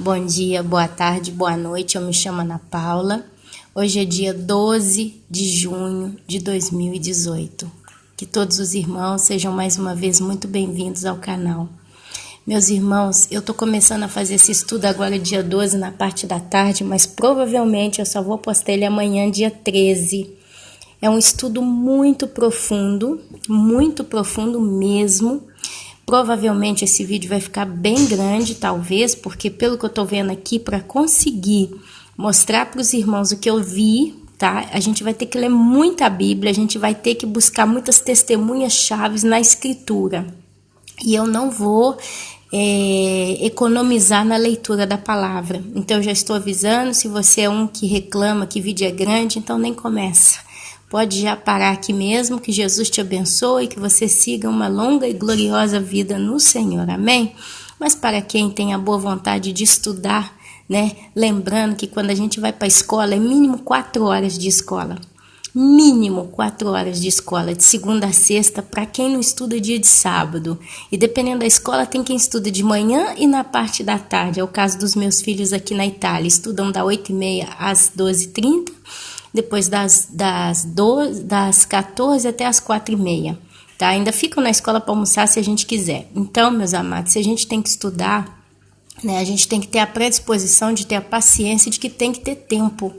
Bom dia, boa tarde, boa noite, eu me chamo Ana Paula. Hoje é dia 12 de junho de 2018. Que todos os irmãos sejam mais uma vez muito bem-vindos ao canal. Meus irmãos, eu estou começando a fazer esse estudo agora dia 12 na parte da tarde, mas provavelmente eu só vou postar ele amanhã dia 13. É um estudo muito profundo mesmo. Provavelmente esse vídeo vai ficar bem grande, talvez, porque pelo que eu tô vendo aqui, para conseguir mostrar para os irmãos o que eu vi, tá? A gente vai ter que ler muita Bíblia, a gente vai ter que buscar muitas testemunhas chaves na Escritura. E eu não vou economizar na leitura da palavra. Então eu já estou avisando, se você é um que reclama que vídeo é grande, então nem começa. Pode já parar aqui mesmo, que Jesus te abençoe e que você siga uma longa e gloriosa vida no Senhor, amém? Mas para quem tem a boa vontade de estudar, né? Lembrando que quando a gente vai para a escola, é mínimo 4 horas de escola. Mínimo 4 horas de escola, de segunda a sexta, para quem não estuda dia de sábado. E dependendo da escola, tem quem estuda de manhã e na parte da tarde. É o caso dos meus filhos aqui na Itália, estudam das 8h30 às 12h30. Depois das 14 até as 4h30, tá? Ainda ficam na escola para almoçar se a gente quiser. Então, meus amados, se a gente tem que estudar, né, a gente tem que ter a predisposição de ter a paciência de que tem que ter tempo.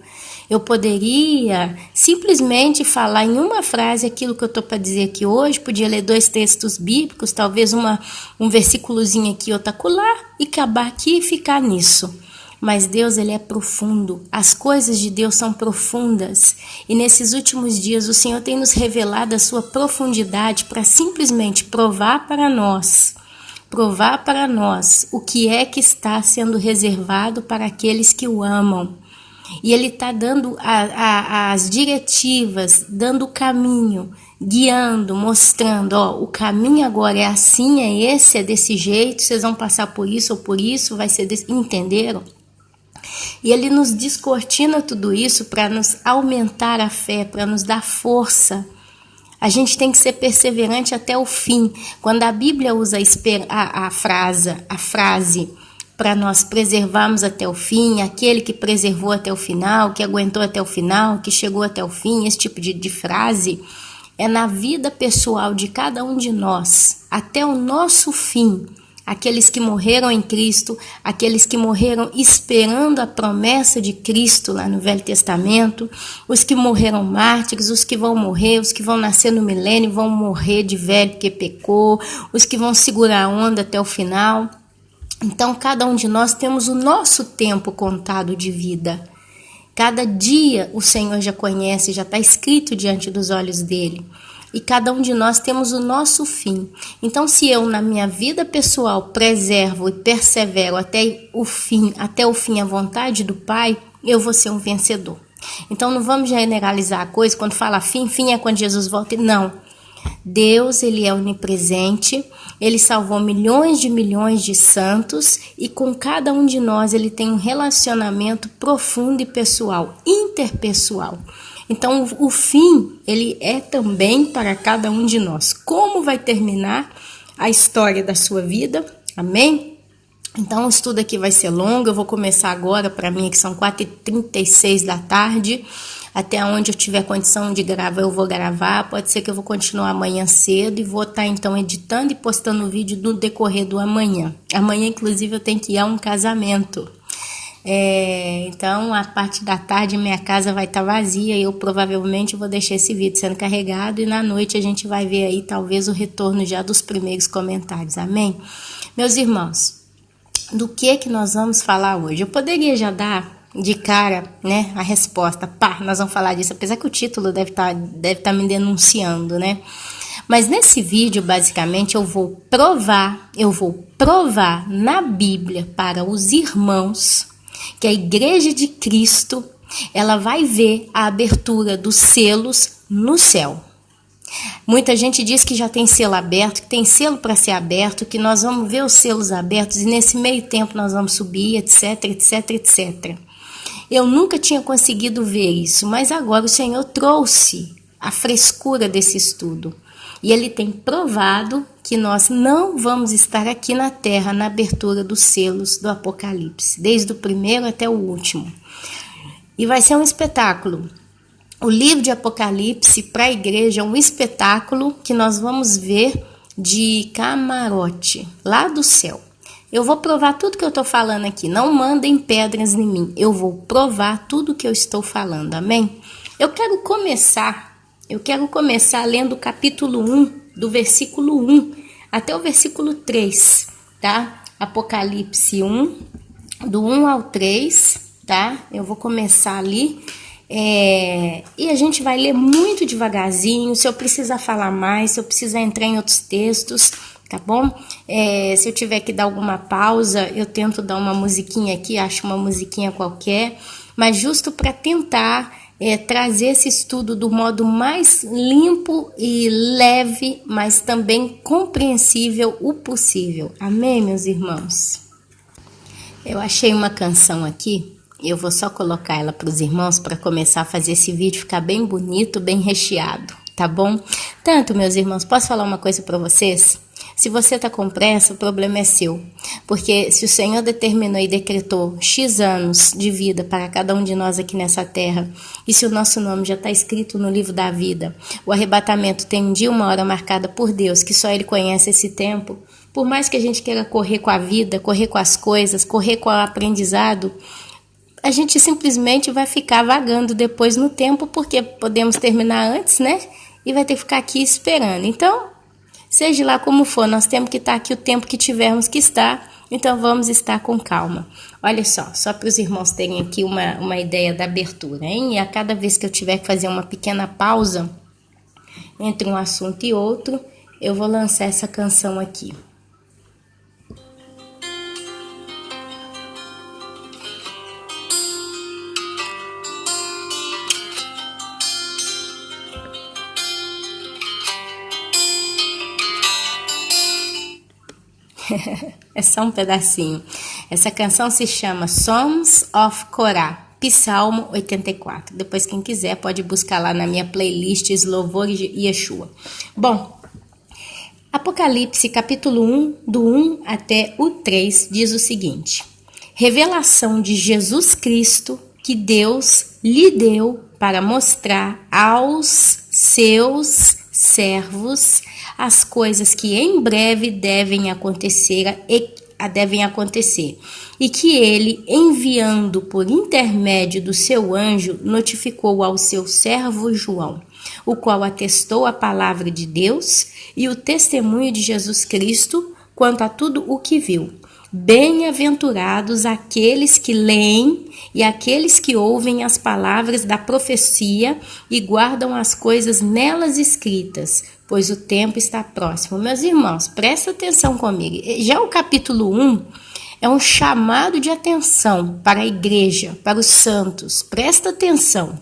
Eu poderia simplesmente falar em uma frase aquilo que eu estou para dizer aqui hoje, podia ler 2 textos bíblicos, talvez um versículozinho aqui, outro acolá, e acabar aqui e ficar nisso. Mas Deus, ele é profundo, as coisas de Deus são profundas, e nesses últimos dias o Senhor tem nos revelado a sua profundidade para simplesmente provar para nós o que é que está sendo reservado para aqueles que o amam. E ele está dando as diretivas, dando o caminho, guiando, mostrando, ó, o caminho agora é assim, é esse, é desse jeito, vocês vão passar por isso ou por isso, vai ser desse, entenderam? E ele nos descortina tudo isso para nos aumentar a fé, para nos dar força. A gente tem que ser perseverante até o fim. Quando a Bíblia usa a frase para nós preservarmos até o fim, aquele que preservou até o final, que aguentou até o final, que chegou até o fim, esse tipo de frase, é na vida pessoal de cada um de nós, até o nosso fim. Aqueles que morreram em Cristo, aqueles que morreram esperando a promessa de Cristo lá no Velho Testamento, os que morreram mártires, os que vão morrer, os que vão nascer no milênio, vão morrer de velho porque pecou, os que vão segurar a onda até o final. Então, cada um de nós temos o nosso tempo contado de vida. Cada dia o Senhor já conhece, já está escrito diante dos olhos dele. E cada um de nós temos o nosso fim. Então, se eu, na minha vida pessoal, preservo e persevero até o fim a vontade do Pai, eu vou ser um vencedor. Então, não vamos generalizar a coisa. Quando fala fim é quando Jesus volta. Não. Deus, ele é onipresente, ele salvou milhões de santos e com cada um de nós ele tem um relacionamento profundo e pessoal, interpessoal. Então, o fim, ele é também para cada um de nós. Como vai terminar a história da sua vida? Amém? Então, o estudo aqui vai ser longo. Eu vou começar agora, para mim, que são 4h36 da tarde. Até onde eu tiver condição de gravar, eu vou gravar. Pode ser que eu vou continuar amanhã cedo e vou estar, então, editando e postando o vídeo no decorrer do amanhã. Amanhã, inclusive, eu tenho que ir a um casamento. Então a parte da tarde minha casa vai estar vazia e eu provavelmente vou deixar esse vídeo sendo carregado e na noite a gente vai ver aí talvez o retorno já dos primeiros comentários, amém? Meus irmãos, do que nós vamos falar hoje? Eu poderia já dar de cara, né, a resposta, nós vamos falar disso, apesar que o título deve tá me denunciando, né? Mas nesse vídeo, basicamente, eu vou provar na Bíblia para os irmãos que a Igreja de Cristo, ela vai ver a abertura dos selos no céu. Muita gente diz que já tem selo aberto, que tem selo para ser aberto, que nós vamos ver os selos abertos e nesse meio tempo nós vamos subir, etc, etc, etc. Eu nunca tinha conseguido ver isso, mas agora o Senhor trouxe a frescura desse estudo. E ele tem provado que nós não vamos estar aqui na Terra na abertura dos selos do Apocalipse, desde o primeiro até o último. E vai ser um espetáculo. O livro de Apocalipse para a igreja é um espetáculo que nós vamos ver de camarote, lá do céu. Eu vou provar tudo que eu estou falando aqui. Não mandem pedras em mim. Eu vou provar tudo que eu estou falando. Amém? Eu quero começar lendo o capítulo 1, do versículo 1 até o versículo 3, tá? Apocalipse 1, do 1 ao 3, tá? Eu vou começar ali. E a gente vai ler muito devagarzinho. Se eu precisar falar mais, se eu precisar entrar em outros textos, tá bom? Se eu tiver que dar alguma pausa, eu tento dar uma musiquinha aqui, acho uma musiquinha qualquer, mas justo para tentar trazer esse estudo do modo mais limpo e leve, mas também compreensível o possível. Amém, meus irmãos? Eu achei uma canção aqui. Eu vou só colocar ela para os irmãos para começar a fazer esse vídeo ficar bem bonito, bem recheado, tá bom? Tanto, meus irmãos, posso falar uma coisa para vocês? Se você está com pressa, o problema é seu. Porque se o Senhor determinou e decretou X anos de vida para cada um de nós aqui nessa terra, e se o nosso nome já está escrito no livro da vida, o arrebatamento tem um dia, uma hora marcada por Deus, que só Ele conhece esse tempo, por mais que a gente queira correr com a vida, correr com as coisas, correr com o aprendizado, a gente simplesmente vai ficar vagando depois no tempo, porque podemos terminar antes, né? E vai ter que ficar aqui esperando. Então, seja lá como for, nós temos que estar aqui o tempo que tivermos que estar, então vamos estar com calma. Olha só para os irmãos terem aqui uma ideia da abertura, hein? E a cada vez que eu tiver que fazer uma pequena pausa entre um assunto e outro, eu vou lançar essa canção aqui. É só um pedacinho. Essa canção se chama Songs of Korah, Psalmo 84. Depois, quem quiser, pode buscar lá na minha playlist Louvores de Yeshua. Bom, Apocalipse capítulo 1, do 1 até o 3, diz o seguinte: revelação de Jesus Cristo que Deus lhe deu para mostrar aos seus servos as coisas que em breve devem acontecer e que ele, enviando por intermédio do seu anjo, notificou ao seu servo João, o qual atestou a palavra de Deus e o testemunho de Jesus Cristo quanto a tudo o que viu. Bem-aventurados aqueles que leem e aqueles que ouvem as palavras da profecia e guardam as coisas nelas escritas, pois o tempo está próximo. Meus irmãos, presta atenção comigo. Já o capítulo 1 é um chamado de atenção para a igreja, para os santos. Presta atenção.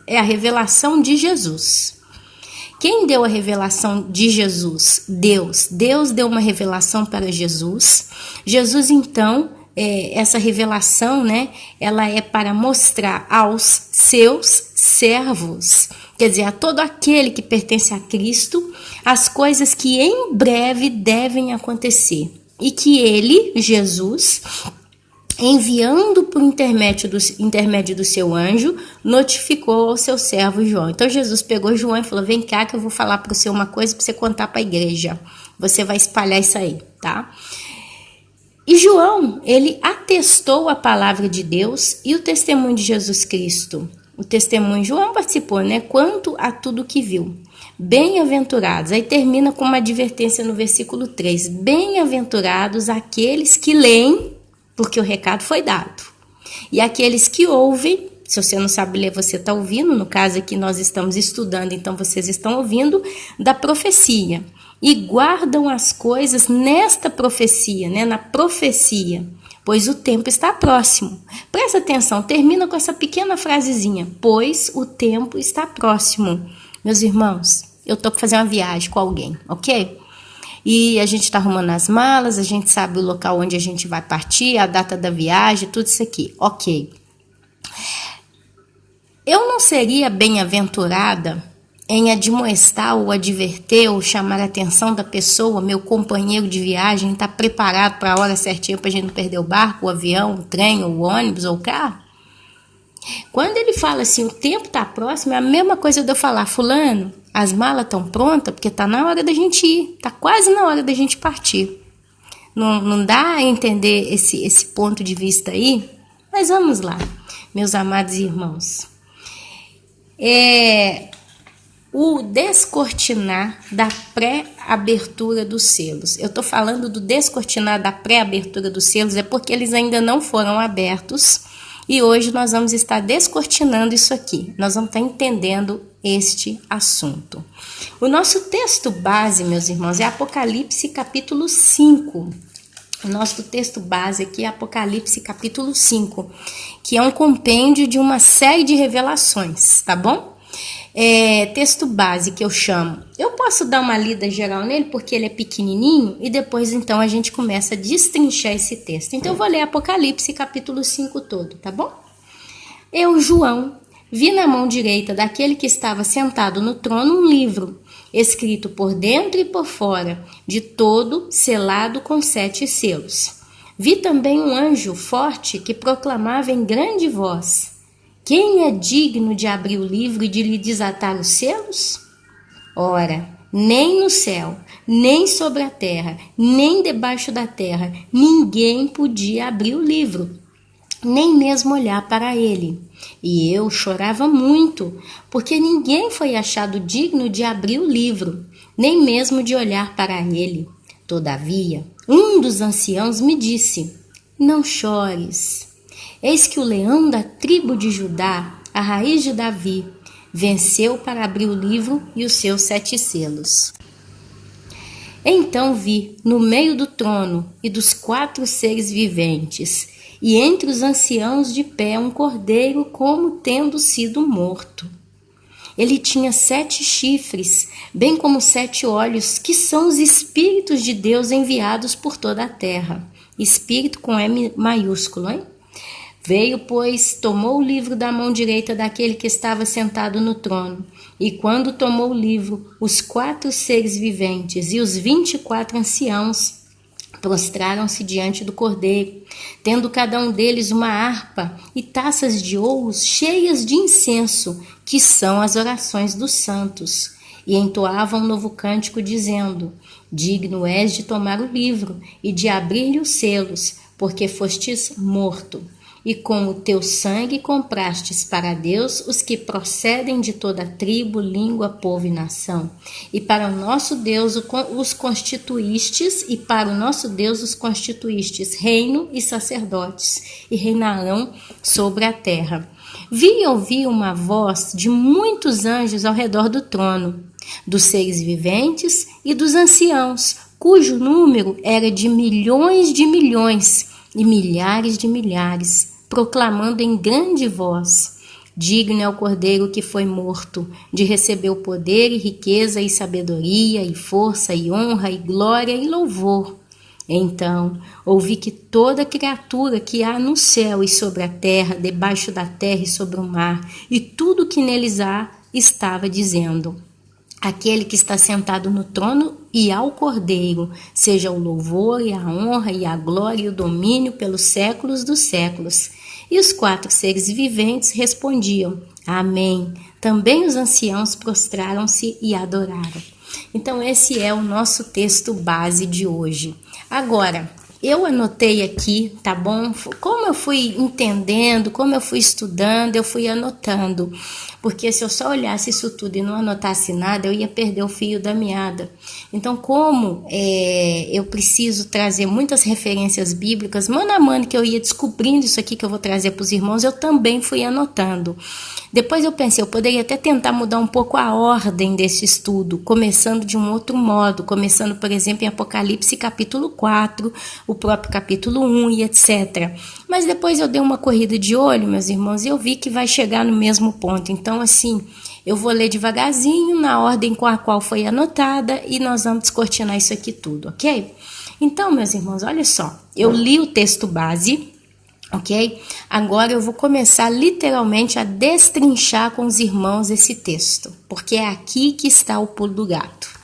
É a revelação de Jesus. Quem deu a revelação de Jesus? Deus. Deus deu uma revelação para Jesus. Jesus, então, essa revelação, né, ela é para mostrar aos seus servos, quer dizer, a todo aquele que pertence a Cristo, as coisas que em breve devem acontecer. E que ele, Jesus, enviando por intermédio do seu anjo, notificou ao seu servo João. Então Jesus pegou João e falou: vem cá que eu vou falar para você uma coisa para você contar para a igreja. Você vai espalhar isso aí, tá? E João, ele atestou a palavra de Deus e o testemunho de Jesus Cristo. O testemunho, João participou, né? Quanto a tudo que viu. Bem-aventurados, aí termina com uma advertência no versículo 3. Bem-aventurados aqueles que leem, porque o recado foi dado. E aqueles que ouvem, se você não sabe ler, você está ouvindo, no caso aqui nós estamos estudando, então vocês estão ouvindo, da profecia. E guardam as coisas nesta profecia, né, na profecia, pois o tempo está próximo. Presta atenção, termina com essa pequena frasezinha, pois o tempo está próximo. Meus irmãos, eu estou para fazer uma viagem com alguém, ok? E a gente está arrumando as malas, a gente sabe o local onde a gente vai partir, a data da viagem, tudo isso aqui, ok. Eu não seria bem-aventurada em admoestar ou adverter ou chamar a atenção da pessoa, meu companheiro de viagem, está preparado para a hora certinha para a gente não perder o barco, o avião, o trem, o ônibus ou o carro? Quando ele fala assim, o tempo está próximo, é a mesma coisa de eu falar, fulano, as malas estão prontas porque está na hora da gente ir, está quase na hora da gente partir. Não dá a entender esse ponto de vista aí? Mas vamos lá, meus amados irmãos. O descortinar da pré-abertura dos selos. Eu estou falando do descortinar da pré-abertura dos selos, é porque eles ainda não foram abertos e hoje nós vamos estar descortinando isso aqui. Nós vamos estar entendendo este assunto. O nosso texto base, meus irmãos, é Apocalipse capítulo 5. O nosso texto base aqui é Apocalipse capítulo 5, que é um compêndio de uma série de revelações, tá bom? Texto base que eu chamo. Eu posso dar uma lida geral nele porque ele é pequenininho e depois então a gente começa a destrinchar esse texto. Então eu vou ler Apocalipse capítulo 5 todo, tá bom? Eu, João, vi na mão direita daquele que estava sentado no trono um livro, escrito por dentro e por fora, de todo selado com 7 selos. Vi também um anjo forte que proclamava em grande voz: quem é digno de abrir o livro e de lhe desatar os selos? Ora, nem no céu, nem sobre a terra, nem debaixo da terra, ninguém podia abrir o livro, nem mesmo olhar para ele. E eu chorava muito, porque ninguém foi achado digno de abrir o livro, nem mesmo de olhar para ele. Todavia, um dos anciãos me disse: não chores. Eis que o leão da tribo de Judá, a raiz de Davi, venceu para abrir o livro e os seus 7 selos. Então vi, no meio do trono e dos 4 seres viventes, e entre os anciãos de pé, um cordeiro como tendo sido morto. Ele tinha 7 chifres, bem como 7 olhos, que são os Espíritos de Deus enviados por toda a terra. Espírito com M maiúsculo, hein? Veio, pois, tomou o livro da mão direita daquele que estava sentado no trono. E quando tomou o livro, os 4 seres viventes e os 24 anciãos prostraram-se diante do cordeiro, tendo cada um deles uma harpa e taças de ouro cheias de incenso, que são as orações dos santos. E entoavam um novo cântico, dizendo: digno és de tomar o livro e de abrir-lhe os selos, porque fostes morto. E com o teu sangue comprastes para Deus os que procedem de toda tribo, língua, povo e nação. E para o nosso Deus os constituístes, reino e sacerdotes, e reinarão sobre a terra. Vi e ouvi uma voz de muitos anjos ao redor do trono, dos seres viventes e dos anciãos, cujo número era de milhões e milhares de milhares, proclamando em grande voz: digno é o cordeiro que foi morto, de receber o poder e riqueza e sabedoria e força e honra e glória e louvor. Então ouvi que toda criatura que há no céu e sobre a terra, debaixo da terra e sobre o mar, e tudo que neles há, estava dizendo: aquele que está sentado no trono e ao Cordeiro, seja o louvor e a honra e a glória e o domínio pelos séculos dos séculos. E os 4 seres viventes respondiam: amém. Também os anciãos prostraram-se e adoraram. Então esse é o nosso texto base de hoje. Agora, eu anotei aqui, tá bom? Como eu fui entendendo, como eu fui estudando, eu fui anotando. Porque se eu só olhasse isso tudo e não anotasse nada, eu ia perder o fio da meada. Então, como eu preciso trazer muitas referências bíblicas, mano a mano que eu ia descobrindo isso aqui que eu vou trazer para os irmãos, eu também fui anotando. Depois eu pensei, eu poderia até tentar mudar um pouco a ordem desse estudo, começando de um outro modo, começando, por exemplo, em Apocalipse capítulo 4, o próprio capítulo 1 e etc. Mas depois eu dei uma corrida de olho, meus irmãos, e eu vi que vai chegar no mesmo ponto. Então, assim, eu vou ler devagarzinho, na ordem com a qual foi anotada, e nós vamos descortinar isso aqui tudo, ok? Então, meus irmãos, olha só, eu li o texto base, ok? Agora eu vou começar literalmente a destrinchar com os irmãos esse texto, porque é aqui que está o pulo do gato.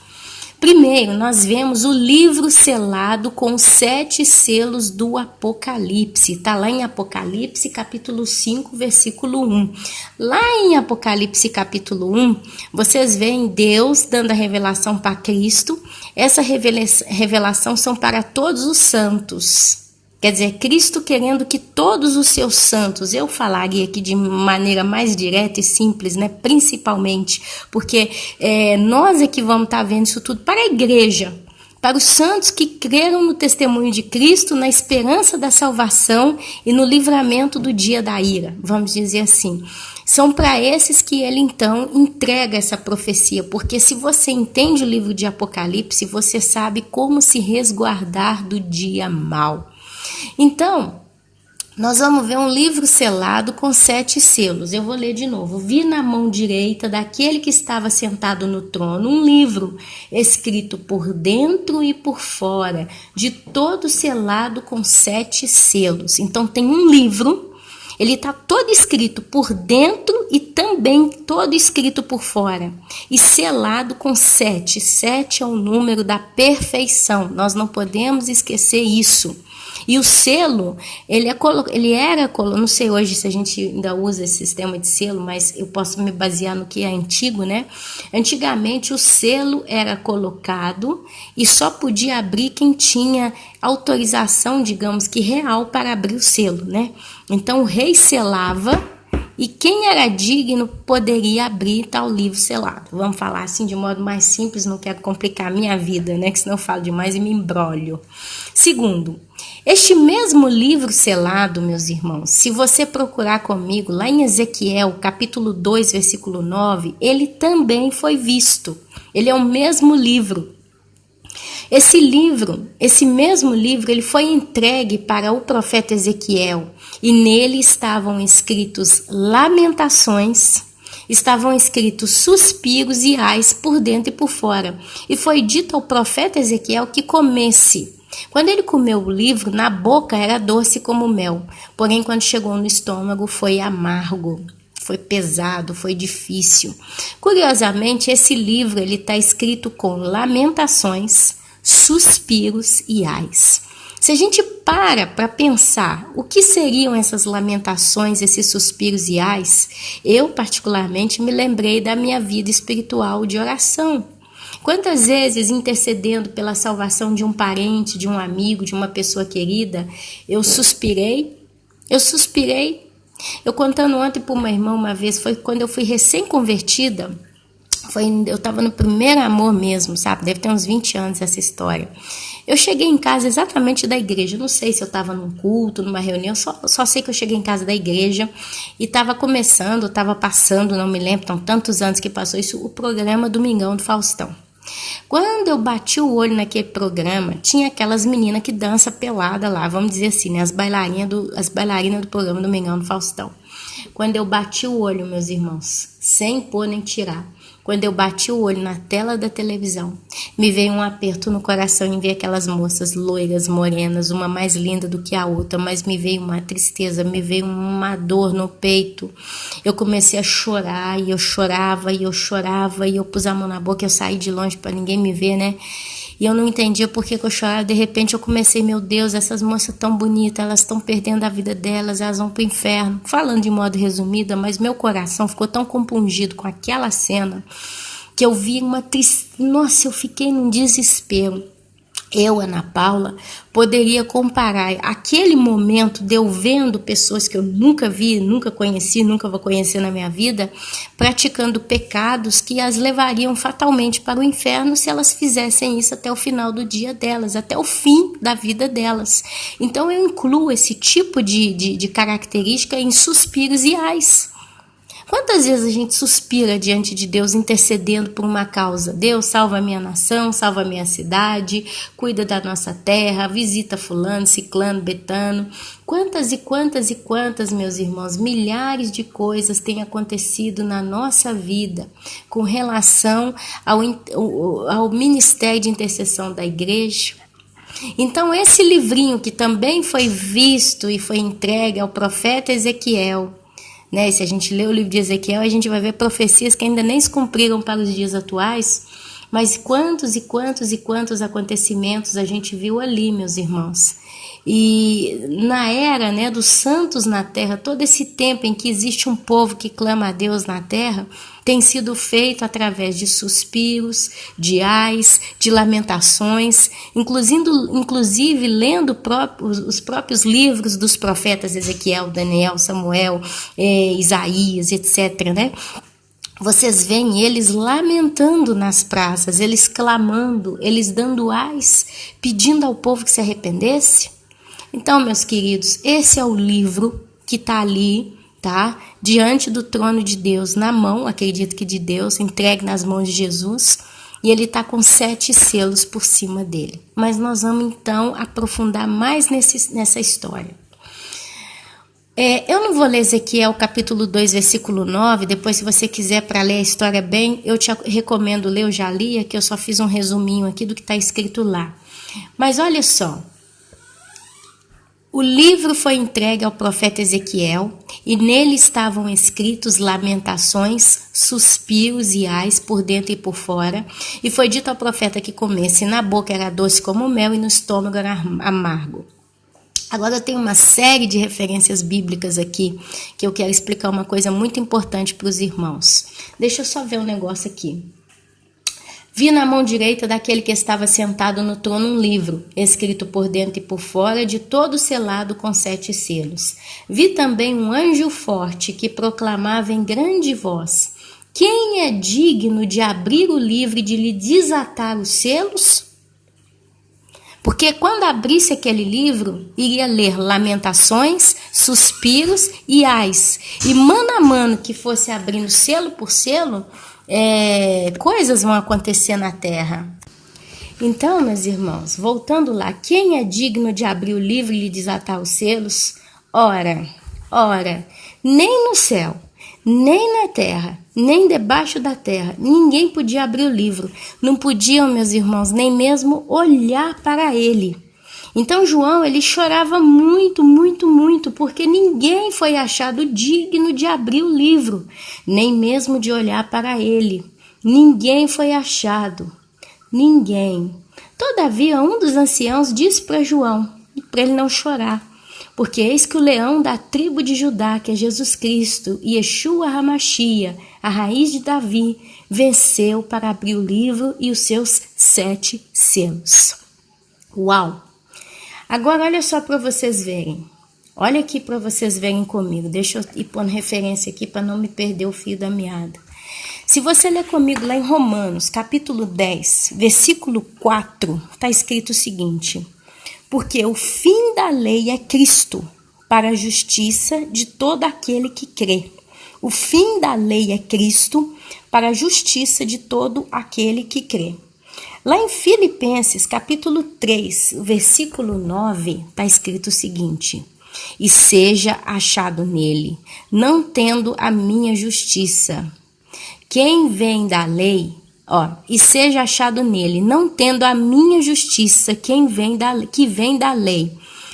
Primeiro, nós vemos o livro selado com os 7 selos do Apocalipse. Está lá em Apocalipse, capítulo 5, versículo 1. Lá em Apocalipse, capítulo 1, vocês veem Deus dando a revelação para Cristo. Essa revelação são para todos os santos. Quer dizer, Cristo querendo que todos os seus santos, eu falaria aqui de maneira mais direta e simples, né? Principalmente, porque nós é que vamos estar vendo isso tudo para a igreja, para os santos que creram no testemunho de Cristo, na esperança da salvação e no livramento do dia da ira, vamos dizer assim. São para esses que ele então entrega essa profecia, porque se você entende o livro de Apocalipse, você sabe como se resguardar do dia mau. Então, nós vamos ver um livro selado com 7 selos. Eu vou ler de novo. Vi na mão direita daquele que estava sentado no trono um livro escrito por dentro e por fora, de todo selado com 7 selos. Então tem um livro, ele está todo escrito por dentro e também todo escrito por fora. E selado com 7. 7 é o número da perfeição. Nós não podemos esquecer isso. E o selo, ele era, não sei hoje se a gente ainda usa esse sistema de selo, mas eu posso me basear no que é antigo, né? Antigamente o selo era colocado e só podia abrir quem tinha autorização, digamos que real, para abrir o selo, né? Então o rei selava e quem era digno poderia abrir tal livro selado. Vamos falar assim de modo mais simples, não quero complicar a minha vida, né? Que senão eu falo demais e me embrolho. Segundo, este mesmo livro selado, meus irmãos, se você procurar comigo lá em Ezequiel, capítulo 2, versículo 9, ele também foi visto. Ele é o mesmo livro. Esse mesmo livro, ele foi entregue para o profeta Ezequiel e nele estavam escritos lamentações, estavam escritos suspiros e ais por dentro e por fora. E foi dito ao profeta Ezequiel que comesse. Quando ele comeu o livro, na boca era doce como mel, porém quando chegou no estômago foi amargo. Foi pesado, foi difícil. Curiosamente, esse livro ele está escrito com lamentações, suspiros e ais. Se a gente para pensar o que seriam essas lamentações, esses suspiros e ais, eu particularmente me lembrei da minha vida espiritual de oração. Quantas vezes intercedendo pela salvação de um parente, de um amigo, de uma pessoa querida, eu suspirei. Eu contando ontem para uma irmã uma vez, foi quando eu fui recém-convertida, eu estava no primeiro amor mesmo, sabe? Deve ter uns 20 anos essa história. Eu cheguei em casa exatamente da igreja, não sei se eu estava num culto, numa reunião, só sei que eu cheguei em casa da igreja e estava começando, estava passando, não me lembro, estão tantos anos que passou isso, o programa Domingão do Faustão. Quando eu bati o olho naquele programa, tinha aquelas meninas que dançam pelada lá, vamos dizer assim, né? As bailarinas do programa Domingão do Faustão. Quando eu bati o olho, meus irmãos, sem pôr nem tirar, quando eu bati o olho na tela da televisão, me veio um aperto no coração em ver aquelas moças loiras, morenas, uma mais linda do que a outra, mas me veio uma tristeza, me veio uma dor no peito. Eu comecei a chorar e eu chorava e eu chorava e eu pus a mão na boca, eu saí de longe para ninguém me ver, né? E eu não entendia por que eu chorava. De repente eu comecei, meu Deus, essas moças tão bonitas, elas estão perdendo a vida delas, elas vão pro inferno. Falando de modo resumido, mas meu coração ficou tão compungido com aquela cena que eu vi uma tristeza. Nossa, eu fiquei num desespero. Eu, Ana Paula, poderia comparar aquele momento de eu vendo pessoas que eu nunca vi, nunca conheci, nunca vou conhecer na minha vida, praticando pecados que as levariam fatalmente para o inferno se elas fizessem isso até o final do dia delas, até o fim da vida delas. Então eu incluo esse tipo de característica em suspiros e ais. Quantas vezes a gente suspira diante de Deus intercedendo por uma causa? Deus, salva a minha nação, salva a minha cidade, cuida da nossa terra, visita fulano, ciclano, betano. Quantas e quantas e quantas, meus irmãos, milhares de coisas têm acontecido na nossa vida com relação ao ministério de intercessão da igreja, Então esse livrinho que também foi visto e foi entregue ao profeta Ezequiel, né? Se a gente lê o livro de Ezequiel, a gente vai ver profecias que ainda nem se cumpriram para os dias atuais, mas quantos e quantos e quantos acontecimentos a gente viu ali, meus irmãos. E na era, né, dos santos na terra, todo esse tempo em que existe um povo que clama a Deus na terra, tem sido feito através de suspiros, de ais, de lamentações, inclusive lendo os próprios livros dos profetas Ezequiel, Daniel, Samuel, Isaías, etc., né? Vocês veem eles lamentando nas praças, eles clamando, eles dando ais, pedindo ao povo que se arrependesse. Então, meus queridos, esse é o livro que está ali, tá? Diante do trono de Deus, na mão, acredito que de Deus, entregue nas mãos de Jesus, e ele está com 7 selos por cima dele. Mas nós vamos então aprofundar mais nessa história. Eu não vou ler Ezequiel capítulo 2, versículo 9, depois se você quiser para ler a história bem, eu te recomendo ler, eu já li, que eu só fiz um resuminho aqui do que está escrito lá. Mas olha só, o livro foi entregue ao profeta Ezequiel e nele estavam escritos lamentações, suspiros e ais por dentro e por fora, e foi dito ao profeta que comesse, na boca era doce como mel e no estômago era amargo. Agora eu tenho uma série de referências bíblicas aqui, que eu quero explicar uma coisa muito importante para os irmãos. Deixa eu só ver um negócio aqui. Vi na mão direita daquele que estava sentado no trono um livro, escrito por dentro e por fora, de todo selado com 7 selos. Vi também um anjo forte que proclamava em grande voz: quem é digno de abrir o livro e de lhe desatar os selos? Porque quando abrisse aquele livro, iria ler lamentações, suspiros e ais. E mano a mano que fosse abrindo selo por selo, coisas vão acontecer na terra. Então, meus irmãos, voltando lá, quem é digno de abrir o livro e lhe desatar os selos? Ora, nem no céu, nem na terra, nem debaixo da terra, ninguém podia abrir o livro. Não podiam, meus irmãos, nem mesmo olhar para ele. Então João, ele chorava muito, muito, muito, porque ninguém foi achado digno de abrir o livro, nem mesmo de olhar para ele. Ninguém foi achado, ninguém. Todavia, um dos anciãos disse para João, para ele não chorar, porque eis que o leão da tribo de Judá, que é Jesus Cristo, Yeshua HaMashiach, a raiz de Davi, venceu para abrir o livro e os seus 7 selos. Uau! Agora olha só para vocês verem. Olha aqui para vocês verem comigo. Deixa eu ir pondo referência aqui para não me perder o fio da meada. Se você ler comigo lá em Romanos, capítulo 10, versículo 4, está escrito o seguinte: porque o fim da lei é Cristo, para a justiça de todo aquele que crê. O fim da lei é Cristo, para a justiça de todo aquele que crê. Lá em Filipenses, capítulo 3, versículo 9, está escrito o seguinte: e seja achado nele, não tendo a minha justiça. Quem vem da lei, e seja achado nele, não tendo a minha justiça, que vem da lei,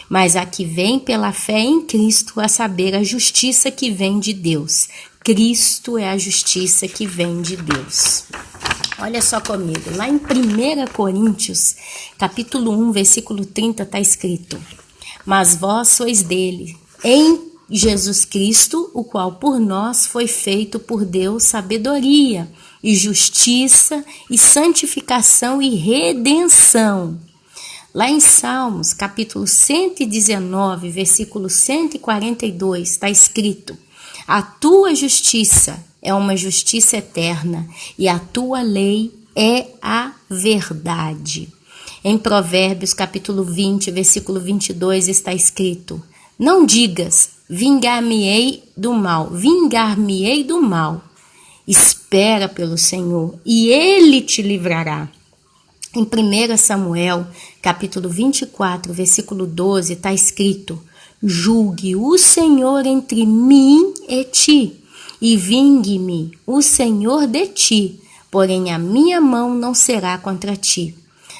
mas a que vem pela fé em Cristo, a saber, a justiça que vem de Deus. Cristo é a justiça que vem de Deus. Olha só comigo, lá em 1 Coríntios, capítulo 1, versículo 30, está escrito: mas vós sois dele, em Jesus Cristo, o qual por nós foi feito por Deus sabedoria e justiça e santificação e redenção. Lá em Salmos, capítulo 119, versículo 142, está escrito: a tua justiça é uma justiça eterna e a tua lei é a verdade. Em Provérbios, capítulo 20, versículo 22, está escrito: não digas, vingar-me-ei do mal. Espera pelo Senhor e Ele te livrará. Em 1 Samuel, capítulo 24, versículo 12, está escrito: julgue o Senhor entre mim e ti, e vingue-me o Senhor de ti, porém a minha mão não será contra ti.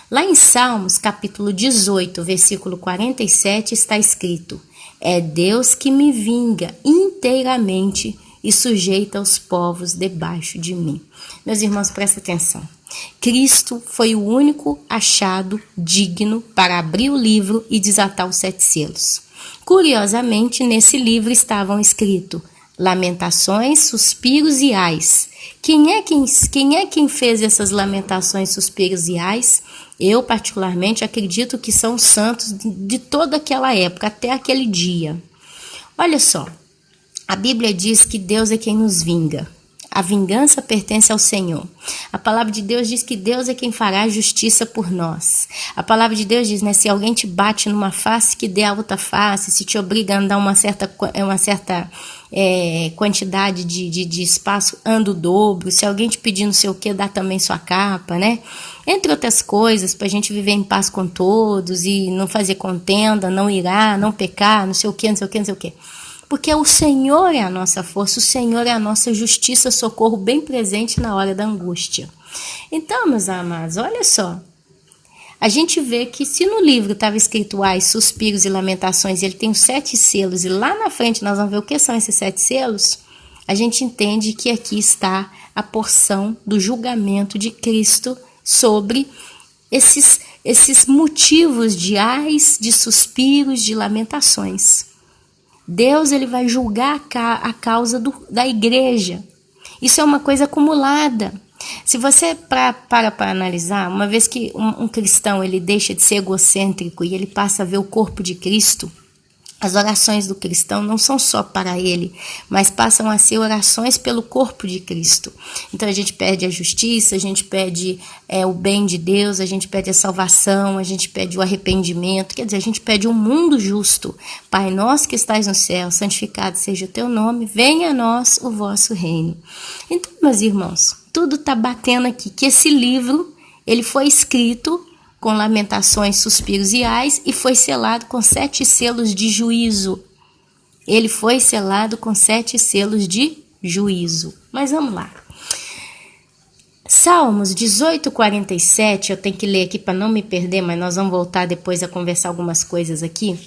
Lá em Salmos, capítulo 18, versículo 47, está escrito: é Deus que me vinga inteiramente e sujeita os povos debaixo de mim. Meus irmãos, prestem atenção. Cristo foi o único achado digno para abrir o livro e desatar os 7 selos. Curiosamente, nesse livro estavam escritos lamentações, suspiros e ais. Quem é quem fez essas lamentações, suspiros e ais? Eu, particularmente, acredito que são os santos de toda aquela época, até aquele dia. Olha só, a Bíblia diz que Deus é quem nos vinga. A vingança pertence ao Senhor. A palavra de Deus diz que Deus é quem fará justiça por nós. A palavra de Deus diz, né, se alguém te bate numa face, que dê a outra face. Se te obriga a andar uma certa quantidade de espaço, anda o dobro. Se alguém te pedir não sei o que, dá também sua capa, né? Entre outras coisas, para a gente viver em paz com todos e não fazer contenda, não irar, não pecar, não sei o que, não sei o que, não sei o que. Porque o Senhor é a nossa força, o Senhor é a nossa justiça, socorro bem presente na hora da angústia. Então, meus amados, olha só. A gente vê que se no livro estava escrito ais, suspiros e lamentações, ele tem os 7 selos, e lá na frente nós vamos ver o que são esses 7 selos, a gente entende que aqui está a porção do julgamento de Cristo sobre esses motivos de ais, de suspiros, de lamentações. Deus, ele vai julgar a causa da igreja. Isso é uma coisa acumulada. Se você para analisar, uma vez que um cristão ele deixa de ser egocêntrico e ele passa a ver o corpo de Cristo, as orações do cristão não são só para ele, mas passam a ser orações pelo corpo de Cristo. Então a gente pede a justiça, a gente pede o bem de Deus, a gente pede a salvação, a gente pede o arrependimento, quer dizer, a gente pede um mundo justo. Pai nosso que estais no céu, santificado seja o teu nome, venha a nós o vosso reino. Então, meus irmãos, tudo está batendo aqui, que esse livro ele foi escrito com lamentações, suspiros e ais, e foi selado com 7 selos de juízo. Ele foi selado com 7 selos de juízo. Mas vamos lá. Salmos 18:47, eu tenho que ler aqui para não me perder, mas nós vamos voltar depois a conversar algumas coisas aqui.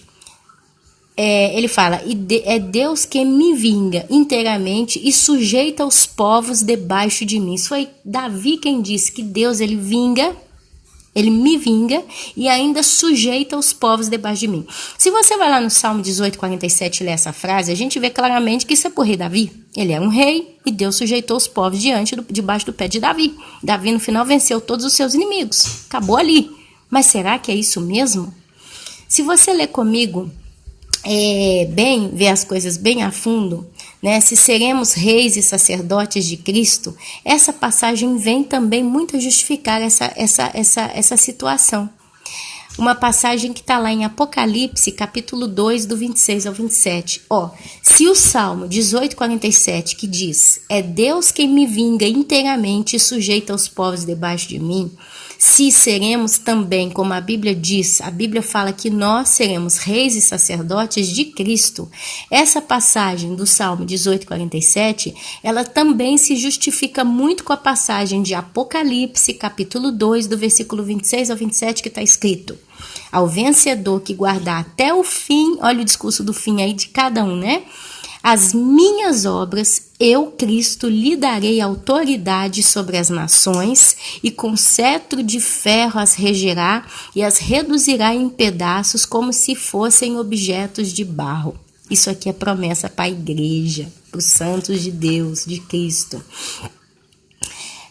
Ele fala, é Deus que me vinga inteiramente e sujeita os povos debaixo de mim. Isso foi Davi quem disse que Deus ele vinga. Ele me vinga e ainda sujeita os povos debaixo de mim. Se você vai lá no Salmo 18:47 e ler essa frase, a gente vê claramente que isso é por rei Davi. Ele é um rei e Deus sujeitou os povos debaixo do pé de Davi. Davi no final venceu todos os seus inimigos. Acabou ali. Mas será que é isso mesmo? Se você ler comigo, ver as coisas bem a fundo, né? Se seremos reis e sacerdotes de Cristo, essa passagem vem também muito a justificar essa situação. Uma passagem que está lá em Apocalipse, capítulo 2, do 26 ao 27. Se o Salmo 18:47, que diz, é Deus quem me vinga inteiramente e sujeita os povos debaixo de mim, se seremos também, como a Bíblia diz, a Bíblia fala que nós seremos reis e sacerdotes de Cristo. Essa passagem do Salmo 18:47, ela também se justifica muito com a passagem de Apocalipse, capítulo 2, do versículo 26 ao 27, que está escrito, ao vencedor que guardar até o fim, olha o discurso do fim aí de cada um, né? As minhas obras, eu, Cristo, lhe darei autoridade sobre as nações, e com cetro de ferro as regerá e as reduzirá em pedaços como se fossem objetos de barro. Isso aqui é promessa para a igreja, para os santos de Deus, de Cristo.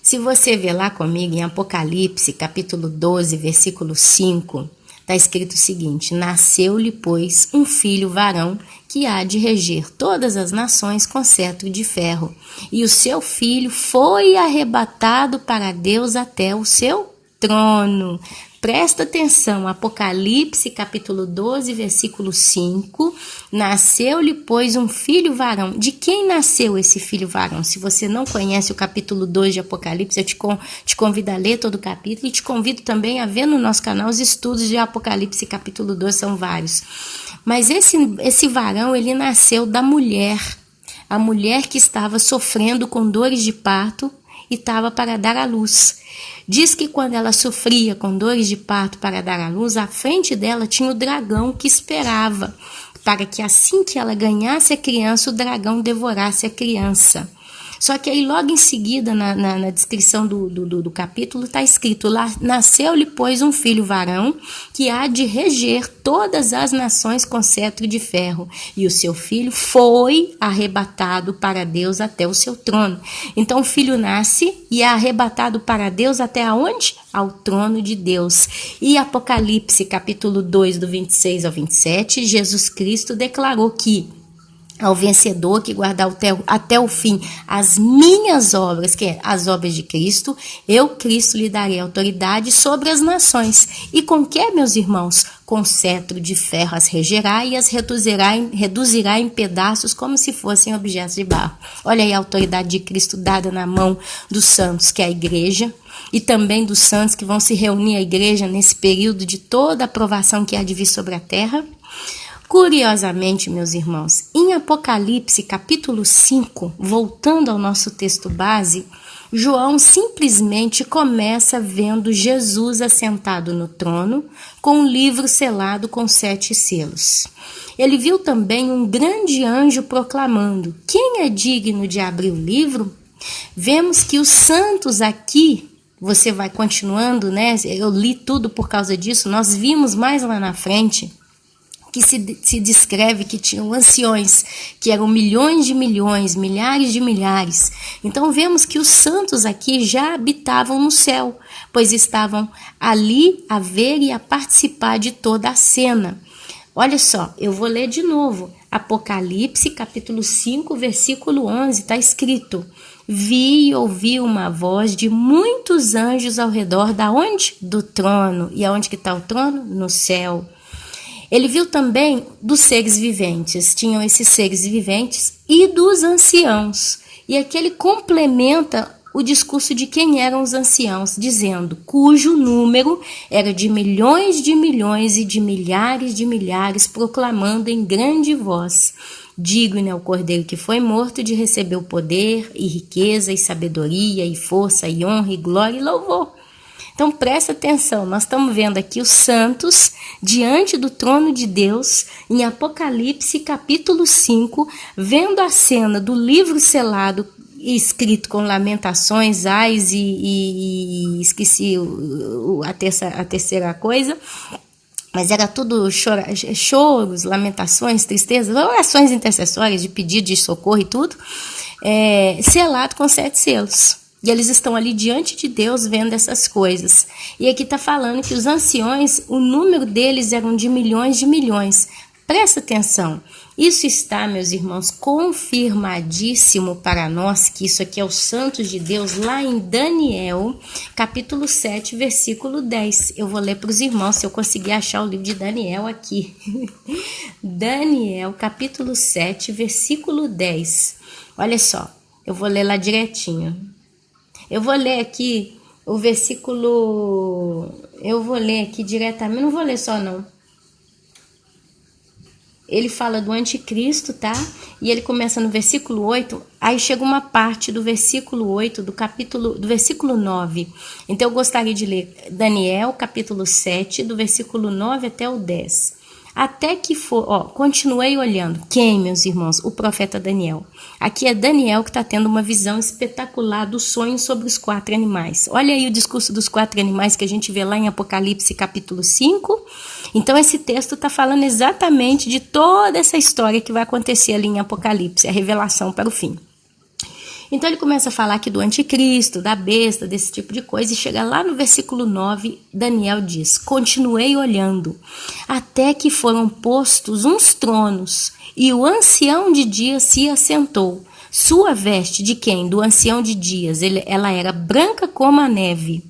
Se você ver lá comigo em Apocalipse, capítulo 12, versículo 5, está escrito o seguinte, nasceu-lhe, pois, um filho varão, que há de reger todas as nações com cetro de ferro. E o seu filho foi arrebatado para Deus até o seu trono. Presta atenção, Apocalipse, capítulo 12, versículo 5. Nasceu-lhe, pois, um filho varão. De quem nasceu esse filho varão? Se você não conhece o capítulo 2 de Apocalipse, eu te convido a ler todo o capítulo e te convido também a ver no nosso canal os estudos de Apocalipse, capítulo 2, são vários. Mas esse varão, ele nasceu da mulher, a mulher que estava sofrendo com dores de parto e estava para dar à luz. Diz que quando ela sofria com dores de parto para dar à luz, à frente dela tinha o dragão que esperava, para que assim que ela ganhasse a criança, o dragão devorasse a criança. Só que aí logo em seguida, na descrição do capítulo, está escrito: lá nasceu-lhe, pois, um filho varão, que há de reger todas as nações com cetro de ferro, e o seu filho foi arrebatado para Deus até o seu trono. Então o filho nasce e é arrebatado para Deus até aonde? Ao trono de Deus. E Apocalipse, capítulo 2, do 26 ao 27, Jesus Cristo declarou que ao vencedor que guardar até o fim as minhas obras, que é as obras de Cristo, eu, Cristo, lhe darei autoridade sobre as nações. E com que, meus irmãos? Com cetro de ferro as regerá e as reduzirá em pedaços como se fossem objetos de barro. Olha aí a autoridade de Cristo dada na mão dos santos, que é a igreja, e também dos santos que vão se reunir à igreja nesse período de toda a provação que há de vir sobre a terra. Curiosamente, meus irmãos, em Apocalipse capítulo 5, voltando ao nosso texto base, João simplesmente começa vendo Jesus assentado no trono, com um livro selado com 7 selos. Ele viu também um grande anjo proclamando: quem é digno de abrir o livro? Vemos que os santos aqui, você vai continuando, né? Eu li tudo por causa disso, nós vimos mais lá na frente que se descreve que tinham anciões, que eram milhões de milhões, milhares de milhares. Então vemos que os santos aqui já habitavam no céu, pois estavam ali a ver e a participar de toda a cena. Olha só, eu vou ler de novo. Apocalipse, capítulo 5, versículo 11, está escrito: vi e ouvi uma voz de muitos anjos ao redor da onde? Do trono. E aonde que está o trono? No céu. Ele viu também dos seres viventes, tinham esses seres viventes, e dos anciãos. E aqui ele complementa o discurso de quem eram os anciãos, dizendo: cujo número era de milhões e de milhares, proclamando em grande voz: digno é o cordeiro que foi morto de receber o poder e riqueza e sabedoria e força e honra e glória e louvor. Então presta atenção, nós estamos vendo aqui os santos diante do trono de Deus, em Apocalipse capítulo 5, vendo a cena do livro selado, escrito com lamentações, ais e esqueci a terceira coisa, mas era tudo choros, lamentações, tristezas, orações intercessórias de pedido de socorro e tudo, selado com 7 selos. E eles estão ali diante de Deus vendo essas coisas. E aqui está falando que os anciões, o número deles eram de milhões. Presta atenção. Isso está, meus irmãos, confirmadíssimo para nós, que isso aqui é os santos de Deus, lá em Daniel, capítulo 7, versículo 10. Eu vou ler para os irmãos, se eu conseguir achar o livro de Daniel aqui. Daniel, capítulo 7, versículo 10. Olha só, eu vou ler lá direitinho. Eu vou ler aqui o versículo, eu vou ler aqui diretamente, não vou ler só não. Ele fala do anticristo, tá? E ele começa no versículo 8, aí chega uma parte do versículo 8, do versículo 9. Então eu gostaria de ler Daniel, capítulo 7, do versículo 9 até o 10. Até que for, continuei olhando. Quem, meus irmãos? O profeta Daniel. Aqui é Daniel que está tendo uma visão espetacular do sonho sobre os 4 animais. Olha aí o discurso dos 4 animais que a gente vê lá em Apocalipse capítulo 5. Então esse texto está falando exatamente de toda essa história que vai acontecer ali em Apocalipse, a revelação para o fim. Então ele começa a falar aqui do anticristo, da besta, desse tipo de coisa, e chega lá no versículo 9, Daniel diz: continuei olhando, até que foram postos uns tronos, e o ancião de dias se assentou. Sua veste de quem? Do ancião de dias, ela era branca como a neve,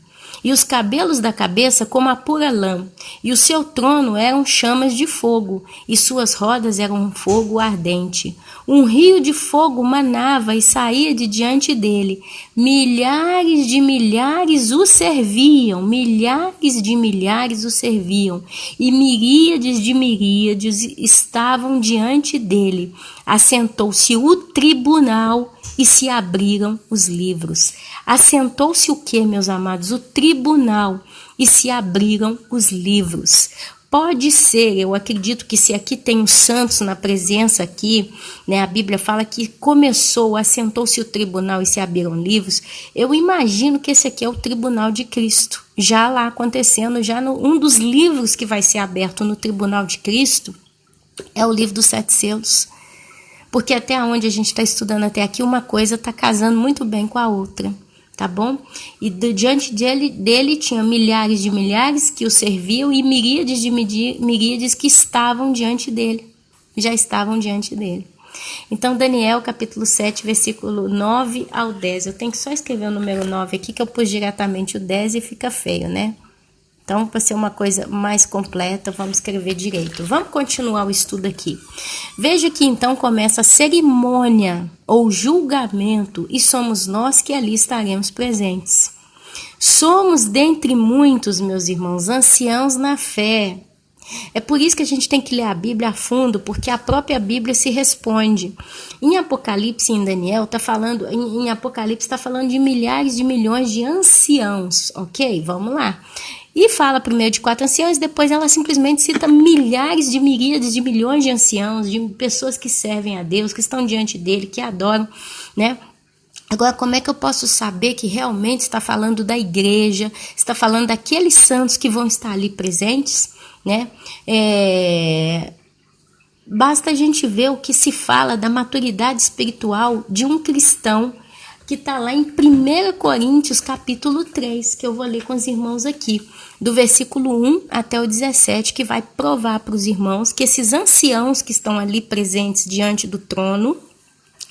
e os cabelos da cabeça como a pura lã, e o seu trono eram chamas de fogo, e suas rodas eram um fogo ardente. Um rio de fogo manava e saía de diante dele. Milhares de milhares o serviam, e miríades de miríades estavam diante dele. Assentou-se o tribunal e se abriram os livros. Assentou-se o que, meus amados? O tribunal tribunal e se abriram os livros. Pode ser, eu acredito que se aqui tem os santos na presença aqui, né, a Bíblia fala que começou, assentou-se o tribunal e se abriram livros, eu imagino que esse aqui é o tribunal de Cristo, já lá acontecendo, já um dos livros que vai ser aberto no tribunal de Cristo é o livro dos 7 selos, porque até onde a gente está estudando até aqui, uma coisa está casando muito bem com a outra. Tá bom? E diante dele tinha milhares de milhares que o serviam e miríades de miríades que estavam diante dele. Já estavam diante dele. Então, Daniel, capítulo 7, versículo 9 ao 10. Eu tenho que só escrever o número 9 aqui, que eu pus diretamente o 10 e fica feio, né? Então, para ser uma coisa mais completa, vamos escrever direito. Vamos continuar o estudo aqui. Veja que então começa a cerimônia ou julgamento e somos nós que ali estaremos presentes. Somos dentre muitos, meus irmãos, anciãos na fé. É por isso que a gente tem que ler a Bíblia a fundo, porque a própria Bíblia se responde. Em Apocalipse e em Daniel, em Apocalipse está falando de milhares de milhões de anciãos, ok? Vamos lá. E fala primeiro de 4 anciãos, depois ela simplesmente cita milhares de miríades de milhões de anciãos, de pessoas que servem a Deus, que estão diante dele, que adoram, né? Agora, como é que eu posso saber que realmente está falando da igreja, está falando daqueles santos que vão estar ali presentes, né? Basta a gente ver o que se fala da maturidade espiritual de um cristão que está lá em 1 Coríntios capítulo 3, que eu vou ler com os irmãos aqui, do versículo 1 até o 17, que vai provar para os irmãos que esses anciãos que estão ali presentes diante do trono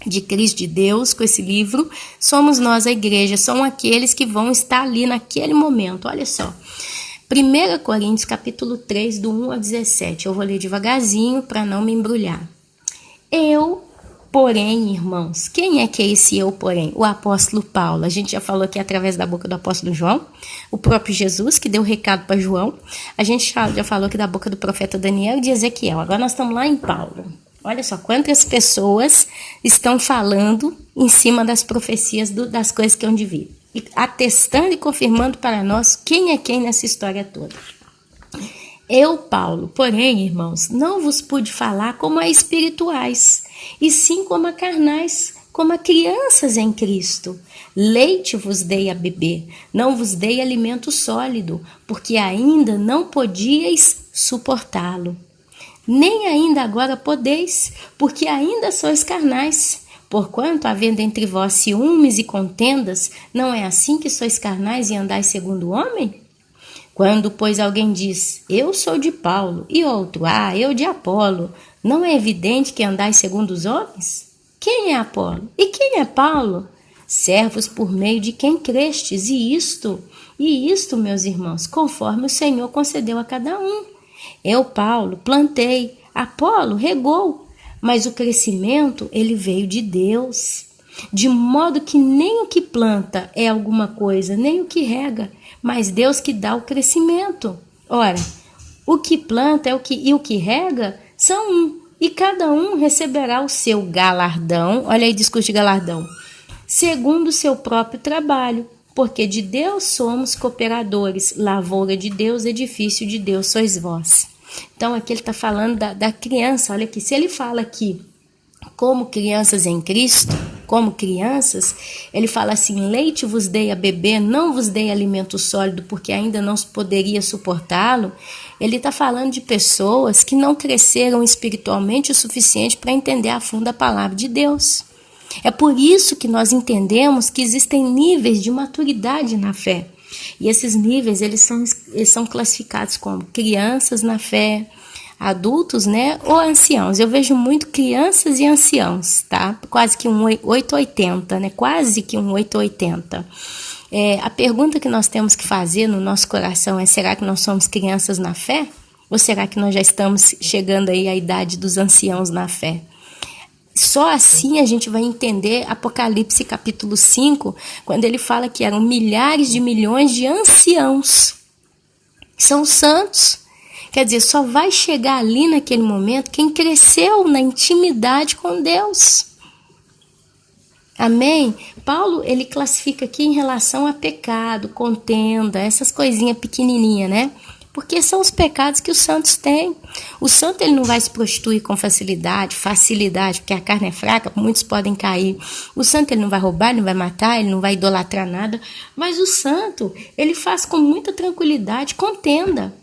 de Cristo de Deus, com esse livro, somos nós a igreja, são aqueles que vão estar ali naquele momento. Olha só, 1 Coríntios capítulo 3, do 1 ao 17, eu vou ler devagarzinho para não me embrulhar. Porém, irmãos, quem é que é esse eu, porém? O apóstolo Paulo. A gente já falou aqui através da boca do apóstolo João, o próprio Jesus que deu o recado para João. A gente já falou aqui da boca do profeta Daniel e de Ezequiel. Agora nós estamos lá em Paulo. Olha só quantas pessoas estão falando em cima das profecias das coisas que hão de vir. E atestando e confirmando para nós quem é quem nessa história toda. Eu, Paulo, porém, irmãos, não vos pude falar como a espirituais, e sim como a carnais, como a crianças em Cristo. Leite vos dei a beber, não vos dei alimento sólido, porque ainda não podíeis suportá-lo. Nem ainda agora podeis, porque ainda sois carnais. Porquanto, havendo entre vós ciúmes e contendas, não é assim que sois carnais e andais segundo o homem? Quando, pois, alguém diz, eu sou de Paulo, e outro, eu de Apolo, não é evidente que andais segundo os homens? Quem é Apolo? E quem é Paulo? Servos por meio de quem crestes, e isto, meus irmãos, conforme o Senhor concedeu a cada um. Eu, Paulo, plantei, Apolo regou, mas o crescimento, ele veio de Deus. De modo que nem o que planta é alguma coisa, nem o que rega, mas Deus que dá o crescimento. Ora, o que planta e o que rega são um, e cada um receberá o seu galardão, olha aí discurso de galardão, segundo o seu próprio trabalho, porque de Deus somos cooperadores, lavoura de Deus, edifício de Deus sois vós. Então aqui ele está falando da criança, olha aqui, se ele fala aqui como crianças em Cristo, como crianças, ele fala assim, leite vos dei a beber, não vos dei alimento sólido, porque ainda não poderia suportá-lo. Ele está falando de pessoas que não cresceram espiritualmente o suficiente para entender a fundo a palavra de Deus. É por isso que nós entendemos que existem níveis de maturidade na fé. E esses níveis, eles são classificados como crianças na fé, adultos, né, ou anciãos. Eu vejo muito crianças e anciãos, tá? Quase que um 880, né? Quase que um 880. A pergunta que nós temos que fazer no nosso coração é, será que nós somos crianças na fé? Ou será que nós já estamos chegando aí à idade dos anciãos na fé? Só assim a gente vai entender Apocalipse capítulo 5, quando ele fala que eram milhares de milhões de anciãos. São santos. Quer dizer, só vai chegar ali naquele momento quem cresceu na intimidade com Deus. Amém? Paulo, ele classifica aqui em relação a pecado, contenda, essas coisinhas pequenininhas, né? Porque são os pecados que os santos têm. O santo, ele não vai se prostituir com facilidade, porque a carne é fraca, muitos podem cair. O santo, ele não vai roubar, ele não vai matar, ele não vai idolatrar nada. Mas o santo, ele faz com muita tranquilidade contenda.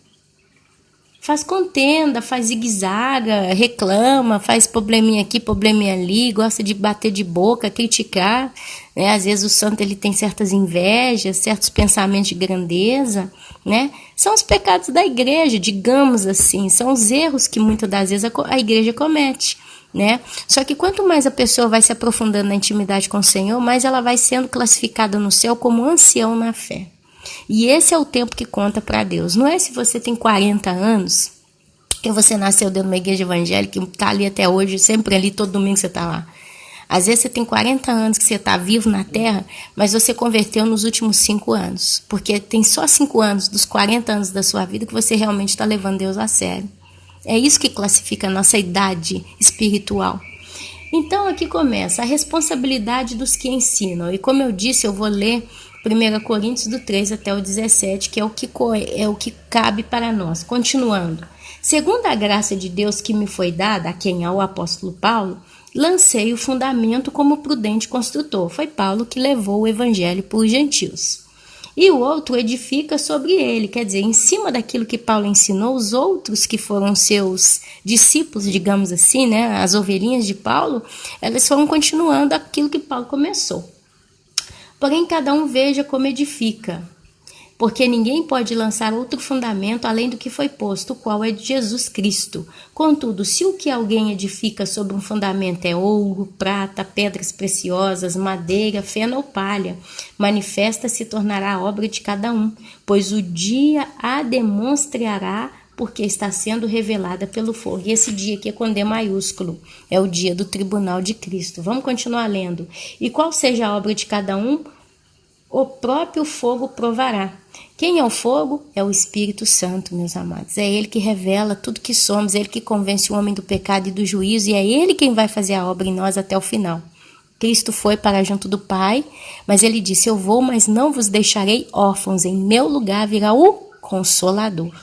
Faz contenda, faz zigue-zaga, reclama, faz probleminha aqui, probleminha ali, gosta de bater de boca, criticar, né? Às vezes o santo, ele tem certas invejas, certos pensamentos de grandeza, né? São os pecados da igreja, digamos assim, são os erros que muitas das vezes a igreja comete, né? Só que quanto mais a pessoa vai se aprofundando na intimidade com o Senhor, mais ela vai sendo classificada no céu como ancião na fé. E esse é o tempo que conta para Deus. Não é se você tem 40 anos, que você nasceu dentro de uma igreja evangélica, que está ali até hoje, sempre ali, todo domingo você está lá. Às vezes você tem 40 anos que você está vivo na terra, mas você converteu nos últimos 5 anos. Porque tem só 5 anos dos 40 anos da sua vida que você realmente está levando Deus a sério. É isso que classifica a nossa idade espiritual. Então aqui começa a responsabilidade dos que ensinam. E como eu disse, eu vou ler 1 Coríntios do 3 até o 17, que é o que cabe para nós. Continuando. Segundo a graça de Deus que me foi dada, a quem é o apóstolo Paulo, lancei o fundamento como prudente construtor. Foi Paulo que levou o evangelho por gentios. E o outro edifica sobre ele, quer dizer, em cima daquilo que Paulo ensinou, os outros que foram seus discípulos, digamos assim, né, as ovelhinhas de Paulo, elas foram continuando aquilo que Paulo começou. Porém, cada um veja como edifica, porque ninguém pode lançar outro fundamento além do que foi posto, o qual é de Jesus Cristo. Contudo, se o que alguém edifica sobre um fundamento é ouro, prata, pedras preciosas, madeira, feno ou palha, manifesta se tornará a obra de cada um, pois o dia a demonstrará, porque está sendo revelada pelo fogo. E esse dia aqui é com D maiúsculo, é o dia do tribunal de Cristo. Vamos continuar lendo. E qual seja a obra de cada um, o próprio fogo provará. Quem é o fogo? É o Espírito Santo, meus amados. É ele que revela tudo que somos, é ele que convence o homem do pecado e do juízo, e é ele quem vai fazer a obra em nós até o final. Cristo foi para junto do Pai, mas ele disse, eu vou, mas não vos deixarei órfãos, em meu lugar virá o Consolador.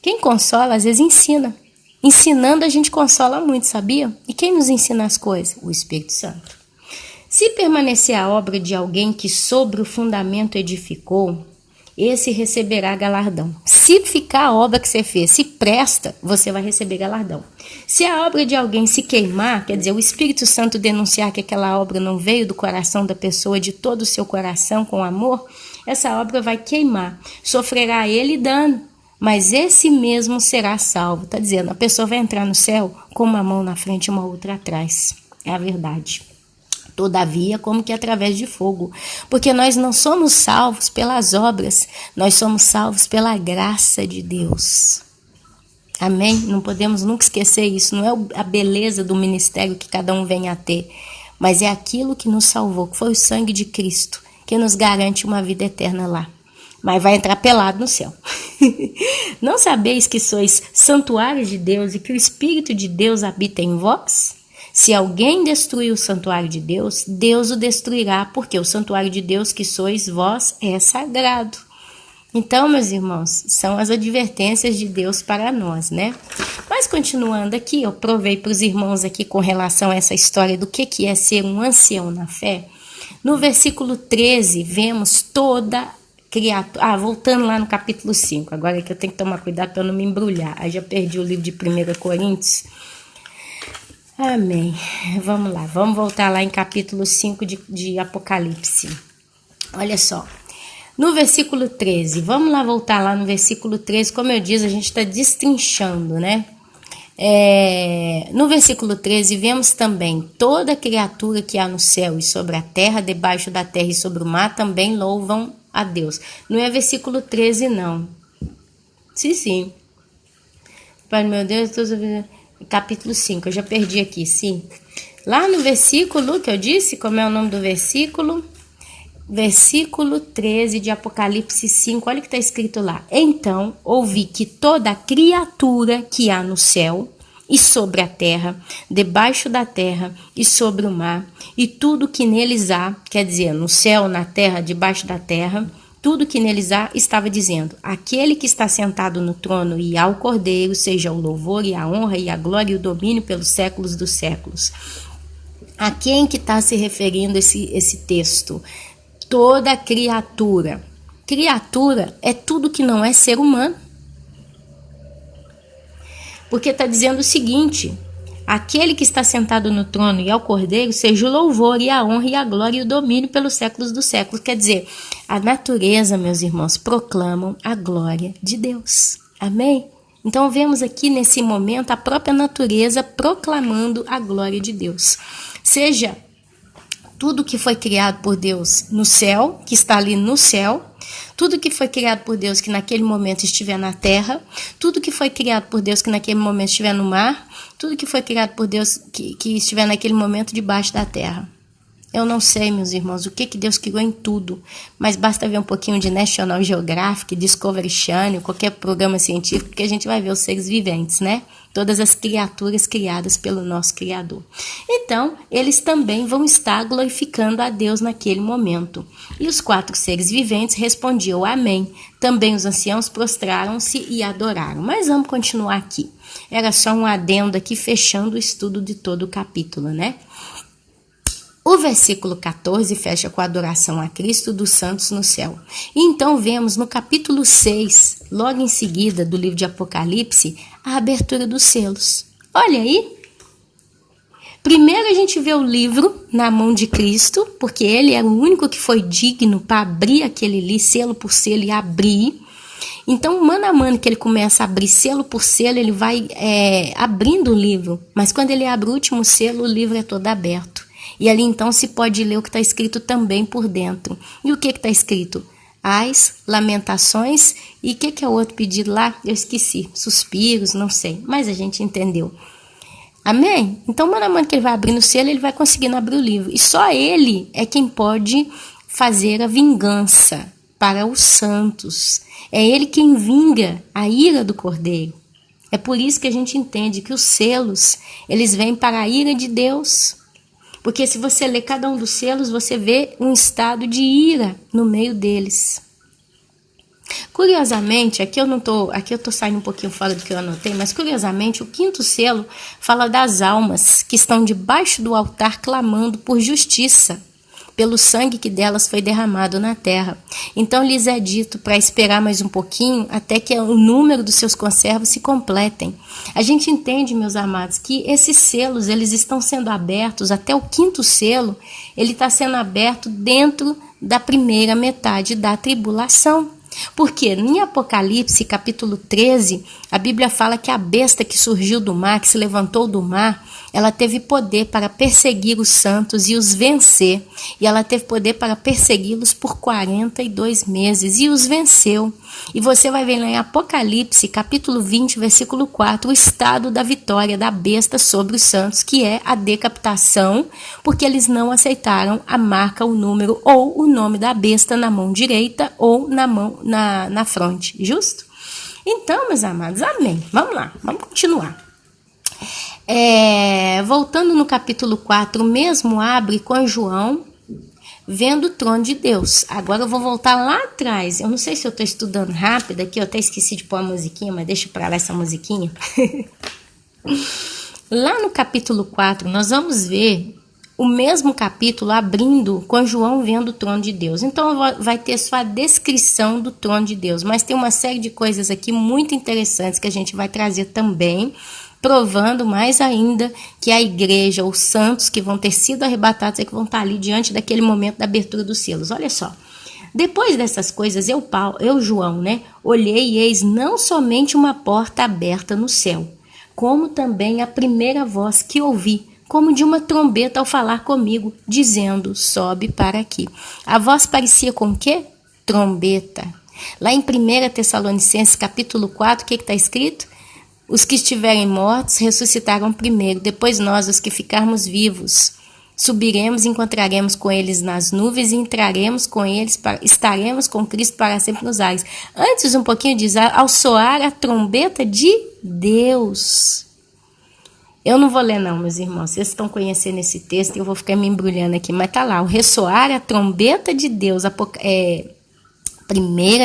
Quem consola, às vezes ensina. Ensinando a gente consola muito, sabia? E quem nos ensina as coisas? O Espírito Santo. Se permanecer a obra de alguém que sobre o fundamento edificou, esse receberá galardão. Se ficar a obra que você fez, se presta, você vai receber galardão. Se a obra de alguém se queimar, quer dizer, o Espírito Santo denunciar que aquela obra não veio do coração da pessoa, de todo o seu coração com amor, essa obra vai queimar. Sofrerá ele dano, mas esse mesmo será salvo. Está dizendo, a pessoa vai entrar no céu com uma mão na frente e uma outra atrás. É a verdade. Todavia, como que através de fogo. Porque nós não somos salvos pelas obras, nós somos salvos pela graça de Deus. Amém? Não podemos nunca esquecer isso. Não é a beleza do ministério que cada um vem a ter, mas é aquilo que nos salvou, que foi o sangue de Cristo, que nos garante uma vida eterna lá. Mas vai entrar pelado no céu. Não sabeis que sois santuários de Deus e que o Espírito de Deus habita em vós? Se alguém destruir o santuário de Deus, Deus o destruirá, porque o santuário de Deus que sois vós é sagrado. Então, meus irmãos, são as advertências de Deus para nós, né? Mas continuando aqui, eu provei para os irmãos aqui com relação a essa história do que é ser um ancião na fé. No versículo 13, vemos toda criatura... voltando lá no capítulo 5, agora é que eu tenho que tomar cuidado para não me embrulhar. Aí já perdi o livro de 1 Coríntios. Amém. Vamos lá, vamos voltar lá em capítulo 5 de Apocalipse. Olha só, no versículo 13, vamos lá voltar lá no versículo 13, como eu disse, a gente está destrinchando, né? No versículo 13, vemos também toda criatura que há no céu e sobre a terra, debaixo da terra e sobre o mar, também louvam a Deus. Não é versículo 13, não. Sim. Pai, meu Deus, capítulo 5, eu já perdi aqui, sim. Lá no versículo que eu disse, como é o nome do versículo? Versículo 13 de Apocalipse 5, olha o que está escrito lá. Então, ouvi que toda criatura que há no céu e sobre a terra, debaixo da terra e sobre o mar, e tudo que neles há, quer dizer, no céu, na terra, debaixo da terra, tudo que neles há, estava dizendo: aquele que está sentado no trono e ao Cordeiro, seja o louvor e a honra e a glória e o domínio pelos séculos dos séculos. A quem que está se referindo esse texto? Toda criatura. Criatura é tudo que não é ser humano. Porque está dizendo o seguinte: aquele que está sentado no trono e ao Cordeiro, seja o louvor e a honra e a glória e o domínio pelos séculos dos séculos. Quer dizer, a natureza, meus irmãos, proclamam a glória de Deus. Amém? Então vemos aqui nesse momento a própria natureza proclamando a glória de Deus. Seja tudo que foi criado por Deus no céu, que está ali no céu, tudo que foi criado por Deus que naquele momento estiver na terra, tudo que foi criado por Deus que naquele momento estiver no mar, tudo que foi criado por Deus que estiver naquele momento debaixo da terra. Eu não sei, meus irmãos, o que Deus criou em tudo, mas basta ver um pouquinho de National Geographic, Discovery Channel, qualquer programa científico, que a gente vai ver os seres viventes, né? Todas as criaturas criadas pelo nosso Criador. Então, eles também vão estar glorificando a Deus naquele momento. E os 4 seres viventes respondiam amém. Também os anciãos prostraram-se e adoraram. Mas vamos continuar aqui. Era só um adendo aqui, fechando o estudo de todo o capítulo, né? O versículo 14 fecha com a adoração a Cristo dos santos no céu. E então vemos no capítulo 6, logo em seguida do livro de Apocalipse, a abertura dos selos. Olha aí. Primeiro a gente vê o livro na mão de Cristo, porque ele era o único que foi digno para abrir aquele ali, selo por selo, e abrir. Então, mano a mano que ele começa a abrir selo por selo, ele vai abrindo o livro. Mas quando ele abre o último selo, o livro é todo aberto. E ali então se pode ler o que está escrito também por dentro. E o que está escrito? As lamentações e o que é o outro pedido lá? Eu esqueci. Suspiros, não sei. Mas a gente entendeu. Amém? Então, mano a mano que ele vai abrindo o selo, ele vai conseguindo abrir o livro. E só ele é quem pode fazer a vingança para os santos. É ele quem vinga a ira do Cordeiro. É por isso que a gente entende que os selos, eles vêm para a ira de Deus. Porque se você ler cada um dos selos, você vê um estado de ira no meio deles. Curiosamente, aqui eu tô saindo um pouquinho fora do que eu anotei, mas curiosamente o 5º selo fala das almas que estão debaixo do altar clamando por justiça, pelo sangue que delas foi derramado na terra. Então lhes é dito para esperar mais um pouquinho até que o número dos seus conservos se completem. A gente entende, meus amados, que esses selos eles estão sendo abertos, até o 5º selo, ele está sendo aberto dentro da primeira metade da tribulação. Porque em Apocalipse, capítulo 13, a Bíblia fala que a besta que surgiu do mar, que se levantou do mar, ela teve poder para perseguir os santos e os vencer. E ela teve poder para persegui-los por 42 meses e os venceu. E você vai ver lá em Apocalipse, capítulo 20, versículo 4, o estado da vitória da besta sobre os santos, que é a decapitação, porque eles não aceitaram a marca, o número ou o nome da besta na mão direita ou na fronte. Justo? Então, meus amados, amém. Vamos lá, vamos continuar. Voltando no capítulo 4, o mesmo abre com João vendo o trono de Deus. Agora eu vou voltar lá atrás. Eu não sei se eu estou estudando rápido aqui, eu até esqueci de pôr a musiquinha, mas deixa para lá essa musiquinha. Lá no capítulo 4, nós vamos ver o mesmo capítulo abrindo com João vendo o trono de Deus. Então vai ter só a descrição do trono de Deus, mas tem uma série de coisas aqui muito interessantes que a gente vai trazer também, provando mais ainda que a igreja, os santos que vão ter sido arrebatados, é que vão estar ali diante daquele momento da abertura dos selos. Olha só. Depois dessas coisas, eu João, olhei e eis não somente uma porta aberta no céu, como também a primeira voz que ouvi, como de uma trombeta ao falar comigo, dizendo, sobe para aqui. A voz parecia com o quê? Trombeta. Lá em 1 Tessalonicenses, capítulo 4, o que está escrito? Os que estiverem mortos ressuscitarão primeiro, depois nós, os que ficarmos vivos, subiremos e encontraremos com eles nas nuvens e entraremos com eles, estaremos com Cristo para sempre nos ares. Antes um pouquinho diz, ao soar a trombeta de Deus. Eu não vou ler não, meus irmãos, vocês estão conhecendo esse texto e eu vou ficar me embrulhando aqui, mas tá lá, o ressoar a trombeta de Deus, 1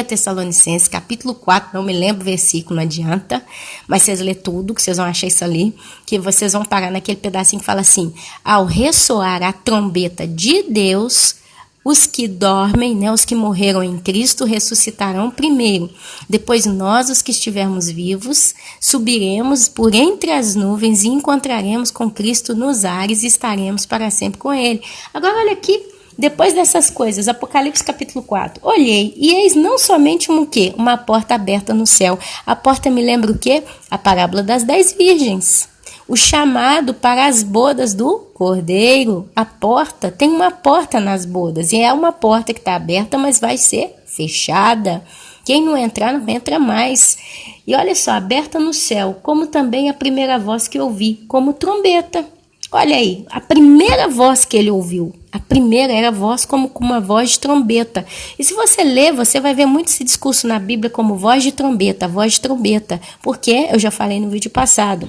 Tessalonicenses, capítulo 4, não me lembro o versículo, não adianta, mas vocês lêem tudo, que vocês vão achar isso ali, que vocês vão parar naquele pedacinho que fala assim, ao ressoar a trombeta de Deus, os que dormem, né, os que morreram em Cristo, ressuscitarão primeiro. Depois nós, os que estivermos vivos, subiremos por entre as nuvens e encontraremos com Cristo nos ares e estaremos para sempre com Ele. Agora olha aqui, depois dessas coisas, Apocalipse capítulo 4, olhei e eis não somente um quê? Uma porta aberta no céu. A porta me lembra o quê? A parábola das 10 virgens. O chamado para as bodas do Cordeiro. A porta, tem uma porta nas bodas. E é uma porta que está aberta, mas vai ser fechada. Quem não entrar, não entra mais. E olha só, aberta no céu, como também a primeira voz que ouvi, como trombeta. Olha aí, a primeira voz que ele ouviu, a primeira era voz como uma voz de trombeta. E se você ler, você vai ver muito esse discurso na Bíblia como voz de trombeta, porque eu já falei no vídeo passado.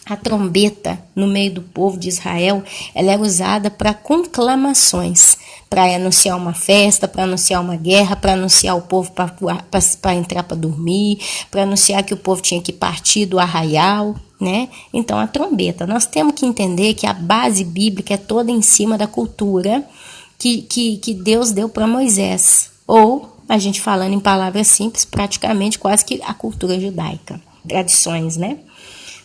A trombeta, no meio do povo de Israel, ela era usada para conclamações, para anunciar uma festa, para anunciar uma guerra, para anunciar o povo para entrar para dormir, para anunciar que o povo tinha que partir do arraial, né? Então, a trombeta. Nós temos que entender que a base bíblica é toda em cima da cultura que Deus deu para Moisés. Ou, a gente falando em palavras simples, praticamente quase que a cultura judaica. Tradições, né?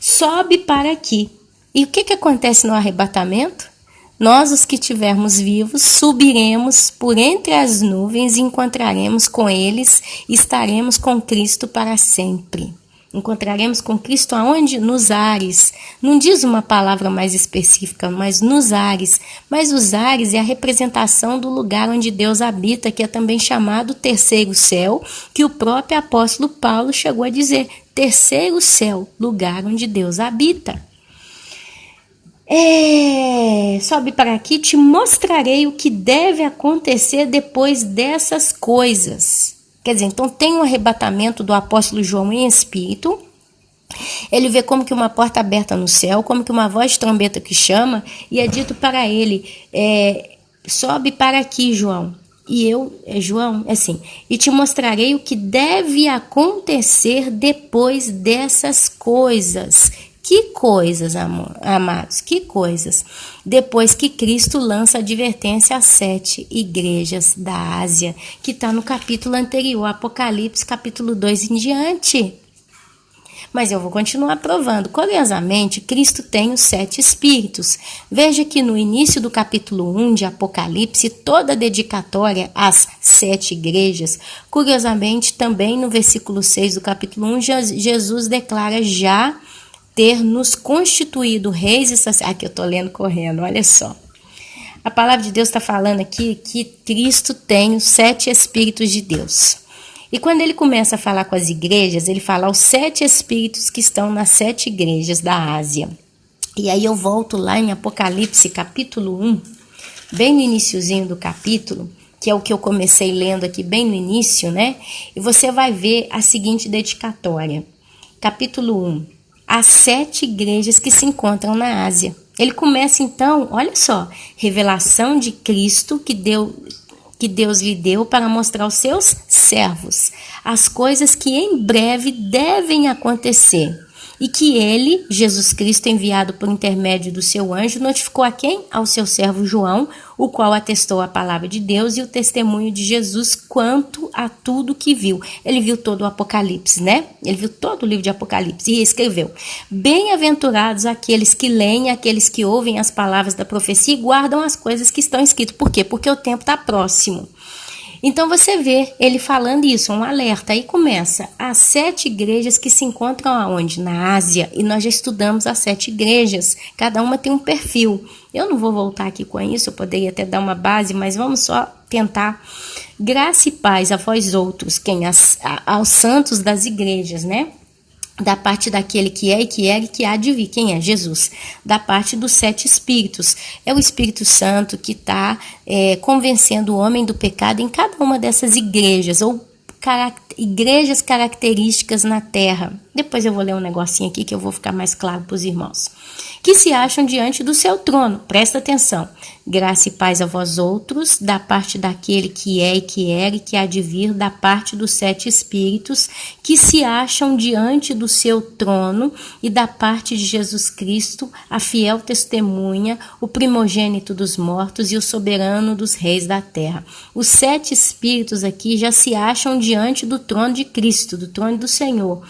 Sobe para aqui. E o que acontece no arrebatamento? Nós, os que estivermos vivos, subiremos por entre as nuvens e encontraremos com eles e estaremos com Cristo para sempre. Encontraremos com Cristo aonde? Nos ares. Não diz uma palavra mais específica, mas nos ares. Mas os ares é a representação do lugar onde Deus habita, que é também chamado terceiro céu, que o próprio apóstolo Paulo chegou a dizer, terceiro céu, lugar onde Deus habita. Sobe para aqui, te mostrarei o que deve acontecer depois dessas coisas. Quer dizer, então tem um arrebatamento do apóstolo João em espírito, ele vê como que uma porta aberta no céu, como que uma voz de trombeta que chama, e é dito para ele, sobe para aqui, João. E João, assim, e te mostrarei o que deve acontecer depois dessas coisas. Que coisas, amados, que coisas? Depois que Cristo lança advertência às 7 igrejas da Ásia, que está no capítulo anterior, Apocalipse, capítulo 2 em diante. Mas eu vou continuar provando. Curiosamente, Cristo tem os 7 espíritos. Veja que no início do capítulo 1 de Apocalipse, toda a dedicatória às 7 igrejas, curiosamente, também no versículo 6 do capítulo 1, Jesus declara já ter nos constituído reis e sacerdotes. Aqui eu estou lendo correndo, olha só. A palavra de Deus está falando aqui que Cristo tem os 7 Espíritos de Deus. E quando ele começa a falar com as igrejas, ele fala aos 7 Espíritos que estão nas 7 igrejas da Ásia. E aí eu volto lá em Apocalipse capítulo 1, bem no iniciozinho do capítulo, que é o que eu comecei lendo aqui bem no início, né? E você vai ver a seguinte dedicatória. Capítulo 1. As 7 igrejas que se encontram na Ásia. Ele começa então, olha só, revelação de Cristo que Deus lhe deu para mostrar aos seus servos as coisas que em breve devem acontecer. E que ele, Jesus Cristo, enviado por intermédio do seu anjo, notificou a quem? Ao seu servo João, o qual atestou a palavra de Deus e o testemunho de Jesus quanto a tudo que viu. Ele viu todo o Apocalipse, né? Ele viu todo o livro de Apocalipse e escreveu: bem-aventurados aqueles que leem, aqueles que ouvem as palavras da profecia e guardam as coisas que estão escritas. Por quê? Porque o tempo está próximo. Então você vê ele falando isso, um alerta. Aí começa as 7 igrejas que se encontram aonde? Na Ásia. E nós já estudamos as 7 igrejas. Cada uma tem um perfil. Eu não vou voltar aqui com isso, eu poderia até dar uma base, mas vamos só tentar. Graça e paz a vós outros, aos santos das igrejas, né? Da parte daquele que é e que era e que há de vir. Quem é? Jesus. Da parte dos 7 espíritos. É o Espírito Santo que está convencendo o homem do pecado em cada uma dessas igrejas, ou igrejas características na terra. Depois eu vou ler um negocinho aqui que eu vou ficar mais claro para os irmãos. Que se acham diante do seu trono. Presta atenção. Graça e paz a vós outros, da parte daquele que é e que era e que há de vir, da parte dos 7 espíritos, que se acham diante do seu trono, e da parte de Jesus Cristo, a fiel testemunha, o primogênito dos mortos e o soberano dos reis da terra. Os 7 espíritos aqui já se acham diante do trono de Cristo, do trono do Senhor.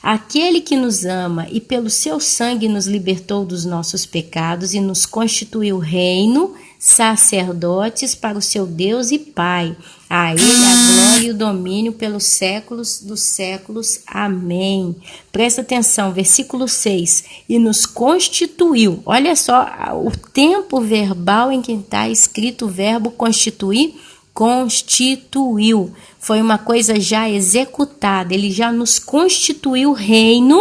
Aquele que nos ama e pelo seu sangue nos libertou dos nossos pecados e nos constituiu reino, sacerdotes para o seu Deus e Pai. A ele a glória e o domínio pelos séculos dos séculos. Amém. Presta atenção, versículo 6. E nos constituiu. Olha só o tempo verbal em que está escrito o verbo constituir. Constituiu. Foi uma coisa já executada. Ele já nos constituiu reino,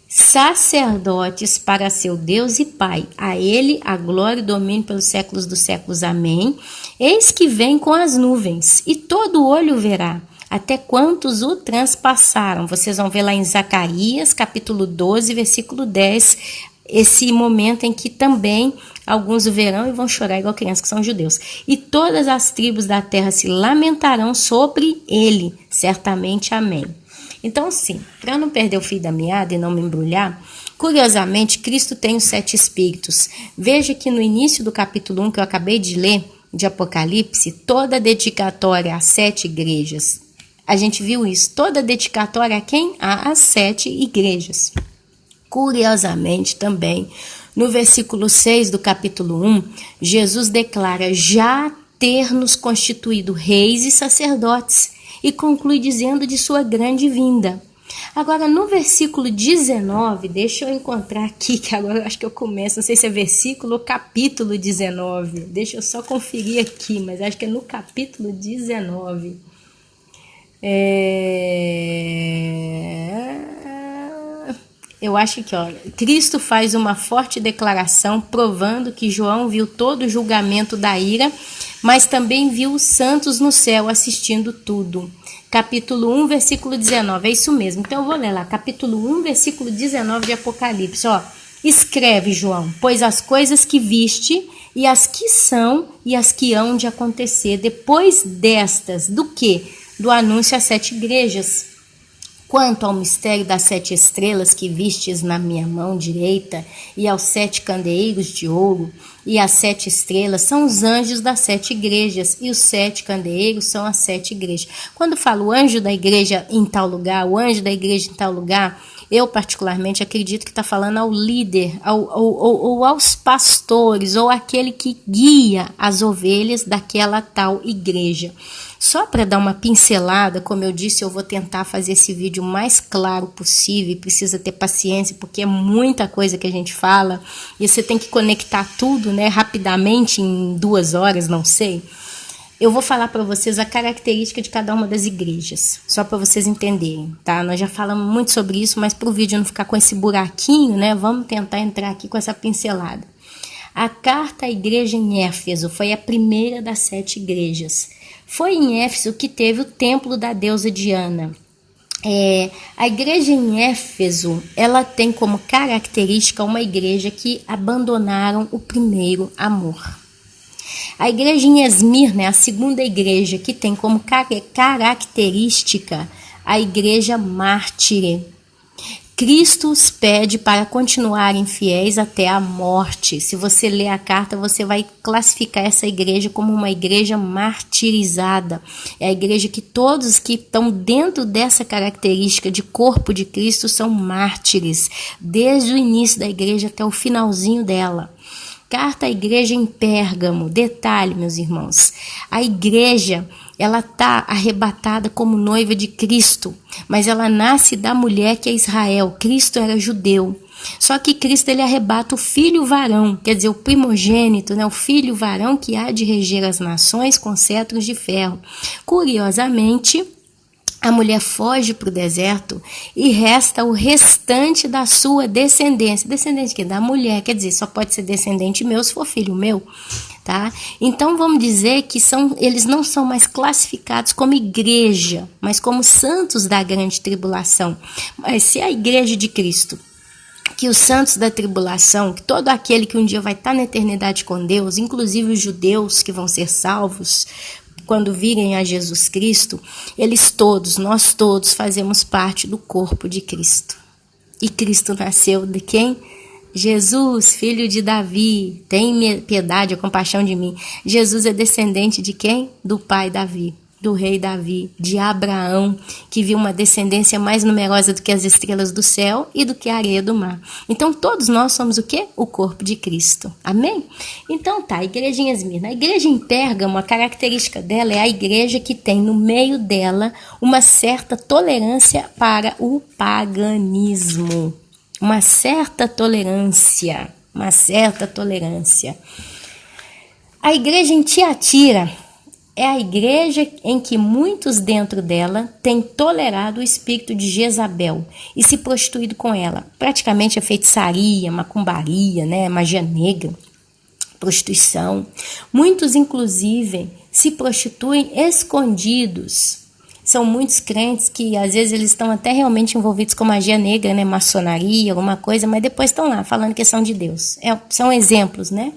sacerdotes para seu Deus e Pai. A ele a glória e domínio pelos séculos dos séculos. Amém. Eis que vem com as nuvens, e todo olho verá, até quantos o transpassaram. Vocês vão ver lá em Zacarias, capítulo 12, versículo 10, esse momento em que também alguns o verão e vão chorar igual crianças que são judeus. E todas as tribos da terra se lamentarão sobre ele, certamente. Amém. Então, sim, para não perder o fio da meada e não me embrulhar, curiosamente, Cristo tem os 7 espíritos. Veja que no início do capítulo 1, que eu acabei de ler, de Apocalipse, toda a dedicatória às 7 igrejas. A gente viu isso, toda a dedicatória a quem? Às 7 igrejas. Curiosamente também, no versículo 6 do capítulo 1, Jesus declara já ter nos constituído reis e sacerdotes e conclui dizendo de sua grande vinda. Agora, no versículo 19, deixa eu encontrar aqui, que agora eu acho que eu começo, não sei se é versículo ou capítulo 19. Deixa eu só conferir aqui, mas acho que é no capítulo 19. Eu acho que, Cristo faz uma forte declaração provando que João viu todo o julgamento da ira, mas também viu os santos no céu assistindo tudo. Capítulo 1, versículo 19, é isso mesmo. Então eu vou ler lá, capítulo 1, versículo 19 de Apocalipse. Escreve, João, pois as coisas que viste e as que são e as que hão de acontecer depois destas, do quê? Do anúncio às 7 igrejas. Quanto ao mistério das 7 estrelas que vistes na minha mão direita, e aos 7 candeeiros de ouro, e as 7 estrelas são os anjos das 7 igrejas, e os 7 candeeiros são as 7 igrejas. Quando falo o anjo da igreja em tal lugar, o anjo da igreja em tal lugar, eu particularmente acredito que está falando ao líder, ou aos pastores, ou aquele que guia as ovelhas daquela tal igreja. Só para dar uma pincelada, como eu disse, eu vou tentar fazer esse vídeo o mais claro possível, e precisa ter paciência, porque é muita coisa que a gente fala, e você tem que conectar tudo, né, rapidamente, em 2 horas, não sei. Eu vou falar para vocês a característica de cada uma das igrejas, só para vocês entenderem, tá? Nós já falamos muito sobre isso, mas para o vídeo não ficar com esse buraquinho, né, vamos tentar entrar aqui com essa pincelada. A carta à igreja em Éfeso foi a primeira das 7 igrejas. Foi em Éfeso que teve o templo da deusa Diana. A igreja em Éfeso, ela tem como característica uma igreja que abandonaram o primeiro amor. A igreja em Esmirna é a segunda igreja que tem como característica a igreja mártire. Cristo os pede para continuarem fiéis até a morte. Se você ler a carta, você vai classificar essa igreja como uma igreja martirizada. É a igreja que todos que estão dentro dessa característica de corpo de Cristo são mártires, desde o início da igreja até o finalzinho dela. Carta à igreja em Pérgamo. Detalhe, meus irmãos, a igreja, ela está arrebatada como noiva de Cristo, mas ela nasce da mulher que é Israel. Cristo era judeu. Só que Cristo, ele arrebata o filho varão, quer dizer, o primogênito, né? O filho varão que há de reger as nações com cetros de ferro. Curiosamente, a mulher foge para o deserto e resta o restante da sua descendência. Descendente que da mulher, quer dizer, só pode ser descendente meu se for filho meu. tá? Então vamos dizer que eles não são mais classificados como igreja, mas como santos da grande tribulação. Mas se a igreja de Cristo, que os santos da tribulação, que todo aquele que um dia vai estar na eternidade com Deus, inclusive os judeus que vão ser salvos quando virem a Jesus Cristo, eles todos, nós todos fazemos parte do corpo de Cristo. E Cristo nasceu de quem? Jesus, filho de Davi, tem piedade, compaixão de mim. Jesus é descendente de quem? Do pai Davi, do rei Davi, de Abraão, que viu uma descendência mais numerosa do que as estrelas do céu e do que a areia do mar. Então todos nós somos o quê? O corpo de Cristo. Amém? Então tá, igrejinha Esmirna. A igreja em Pérgamo, a característica dela é a igreja que tem no meio dela uma certa tolerância para o paganismo. Uma certa tolerância. A igreja em Tiatira é a igreja em que muitos dentro dela têm tolerado o espírito de Jezabel e se prostituído com ela. Praticamente a feitiçaria, macumbaria, né, magia negra, prostituição. Muitos, inclusive, se prostituem escondidos. São muitos crentes que, às vezes, eles estão até realmente envolvidos com magia negra, né, maçonaria, alguma coisa, mas depois estão lá falando que são de Deus. São exemplos, né?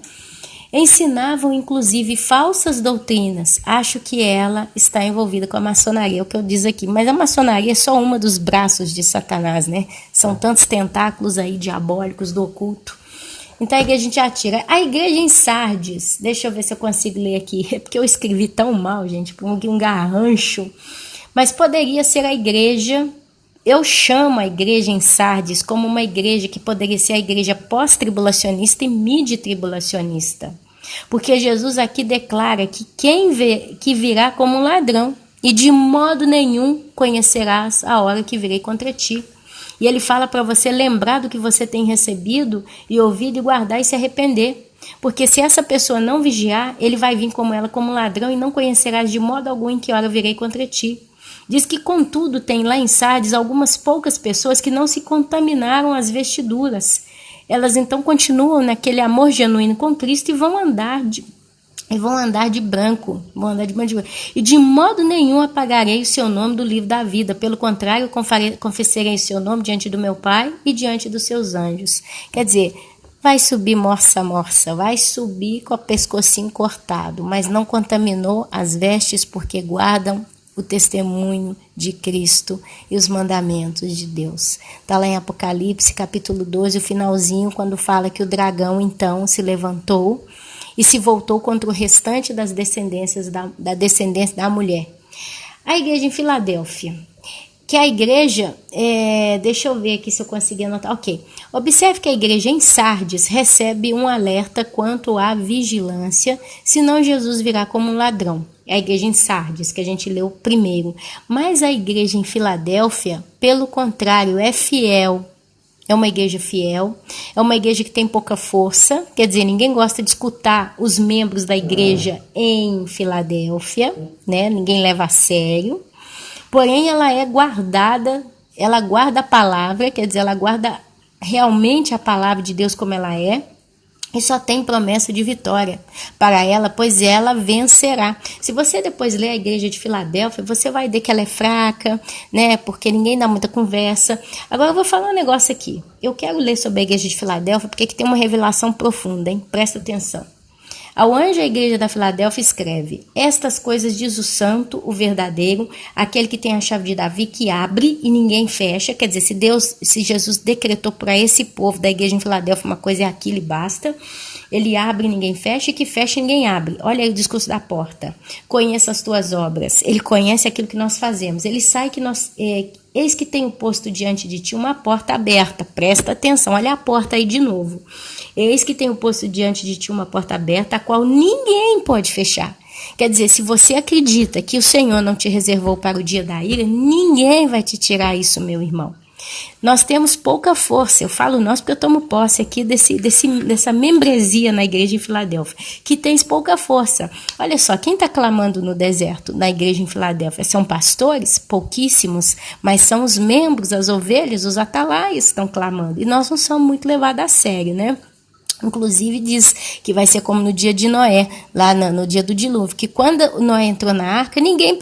Ensinavam, inclusive, falsas doutrinas. Acho que ela está envolvida com a maçonaria, é o que eu diz aqui. Mas a maçonaria é só uma dos braços de Satanás, né? São tantos tentáculos aí diabólicos do oculto. Então a igreja te atira. A igreja em Sardes, deixa eu ver se eu consigo ler aqui, é porque eu escrevi tão mal, gente, por um garrancho. Mas poderia ser a igreja... Eu chamo a igreja em Sardes como uma igreja que poderia ser a igreja pós-tribulacionista e mid-tribulacionista. Porque Jesus aqui declara que que virá como um ladrão e de modo nenhum conhecerás a hora que virei contra ti. E ele fala para você lembrar do que você tem recebido e ouvido e guardar e se arrepender. Porque se essa pessoa não vigiar, ele vai vir como ela como um ladrão e não conhecerás de modo algum em que hora virei contra ti. Diz que, contudo, tem lá em Sardes algumas poucas pessoas que não se contaminaram as vestiduras. Elas, então, continuam naquele amor genuíno com Cristo e vão andar de branco. E de modo nenhum apagarei o seu nome do livro da vida. Pelo contrário, confessarei o seu nome diante do meu Pai e diante dos seus anjos. Quer dizer, vai subir morsa, vai subir com o pescocinho cortado, mas não contaminou as vestes porque guardam o testemunho de Cristo e os mandamentos de Deus. Está lá em Apocalipse, capítulo 12, o finalzinho, quando fala que o dragão, então, se levantou e se voltou contra o restante das descendências da descendência da mulher. A igreja em Filadélfia, que a igreja, deixa eu ver aqui se eu consegui anotar, ok. Observe que a igreja em Sardes recebe um alerta quanto à vigilância, senão Jesus virá como um ladrão. É a igreja em Sardes, que a gente leu primeiro. Mas a igreja em Filadélfia, pelo contrário, é fiel. É uma igreja fiel. É uma igreja que tem pouca força. Quer dizer, ninguém gosta de escutar os membros da igreja em Filadélfia, né? Ninguém leva a sério. Porém, ela é guardada, ela guarda a palavra, quer dizer, ela guarda realmente a palavra de Deus como ela é. E só tem promessa de vitória para ela, pois ela vencerá. Se você depois ler a igreja de Filadélfia, você vai ver que ela é fraca, né? Porque ninguém dá muita conversa. Agora eu vou falar um negócio aqui. Eu quero ler sobre a igreja de Filadélfia, porque aqui tem uma revelação profunda, hein? Presta atenção. Ao anjo da igreja da Filadélfia escreve: estas coisas diz o santo, o verdadeiro, aquele que tem a chave de Davi, que abre e ninguém fecha. Quer dizer, se Jesus decretou para esse povo da igreja em Filadélfia uma coisa, é aquilo e basta. Ele abre e ninguém fecha, e que fecha e ninguém abre. Olha aí o discurso da porta. Conheça as tuas obras. Ele conhece aquilo que nós fazemos. Ele sabe que nós... eis que tenho posto diante de ti uma porta aberta. Presta atenção, olha a porta aí de novo. Eis que tenho posto diante de ti uma porta aberta, a qual ninguém pode fechar. Quer dizer, se você acredita que o Senhor não te reservou para o dia da ira, ninguém vai te tirar isso, meu irmão. Nós temos pouca força, eu falo nós porque eu tomo posse aqui dessa membresia na igreja em Filadélfia, que tem pouca força. Olha só, quem está clamando no deserto na igreja em Filadélfia são pastores, pouquíssimos, mas são os membros, as ovelhas, os atalaias que estão clamando, e nós não somos muito levados a sério, né? Inclusive diz que vai ser como no dia de Noé, lá no dia do dilúvio, que quando Noé entrou na arca, ninguém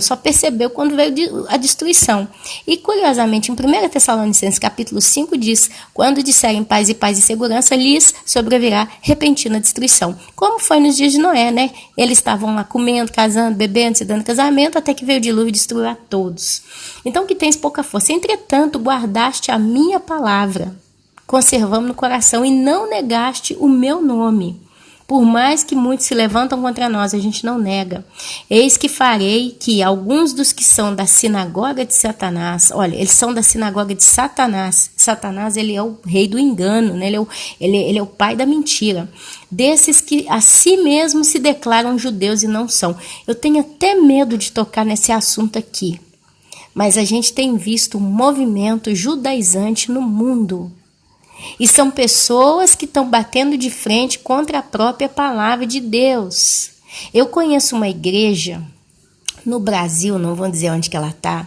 só percebeu quando veio a destruição. E curiosamente, em 1 Tessalonicenses capítulo 5 diz, quando disserem paz e segurança, lhes sobrevirá repentina destruição. Como foi nos dias de Noé, né? Eles estavam lá comendo, casando, bebendo, se dando casamento, até que veio o dilúvio e destruiu a todos. Então que tens pouca força. Entretanto, guardaste a minha palavra, conservamos no coração e não negaste o meu nome. Por mais que muitos se levantam contra nós, a gente não nega. Eis que farei que alguns dos que são da sinagoga de Satanás, olha, eles são da sinagoga de Satanás. Satanás, ele é o rei do engano, né? Ele é o pai da mentira. Desses que a si mesmos se declaram judeus e não são. Eu tenho até medo de tocar nesse assunto aqui. Mas a gente tem visto um movimento judaizante no mundo. E são pessoas que estão batendo de frente contra a própria palavra de Deus. Eu conheço uma igreja no Brasil, não vou dizer onde que ela está,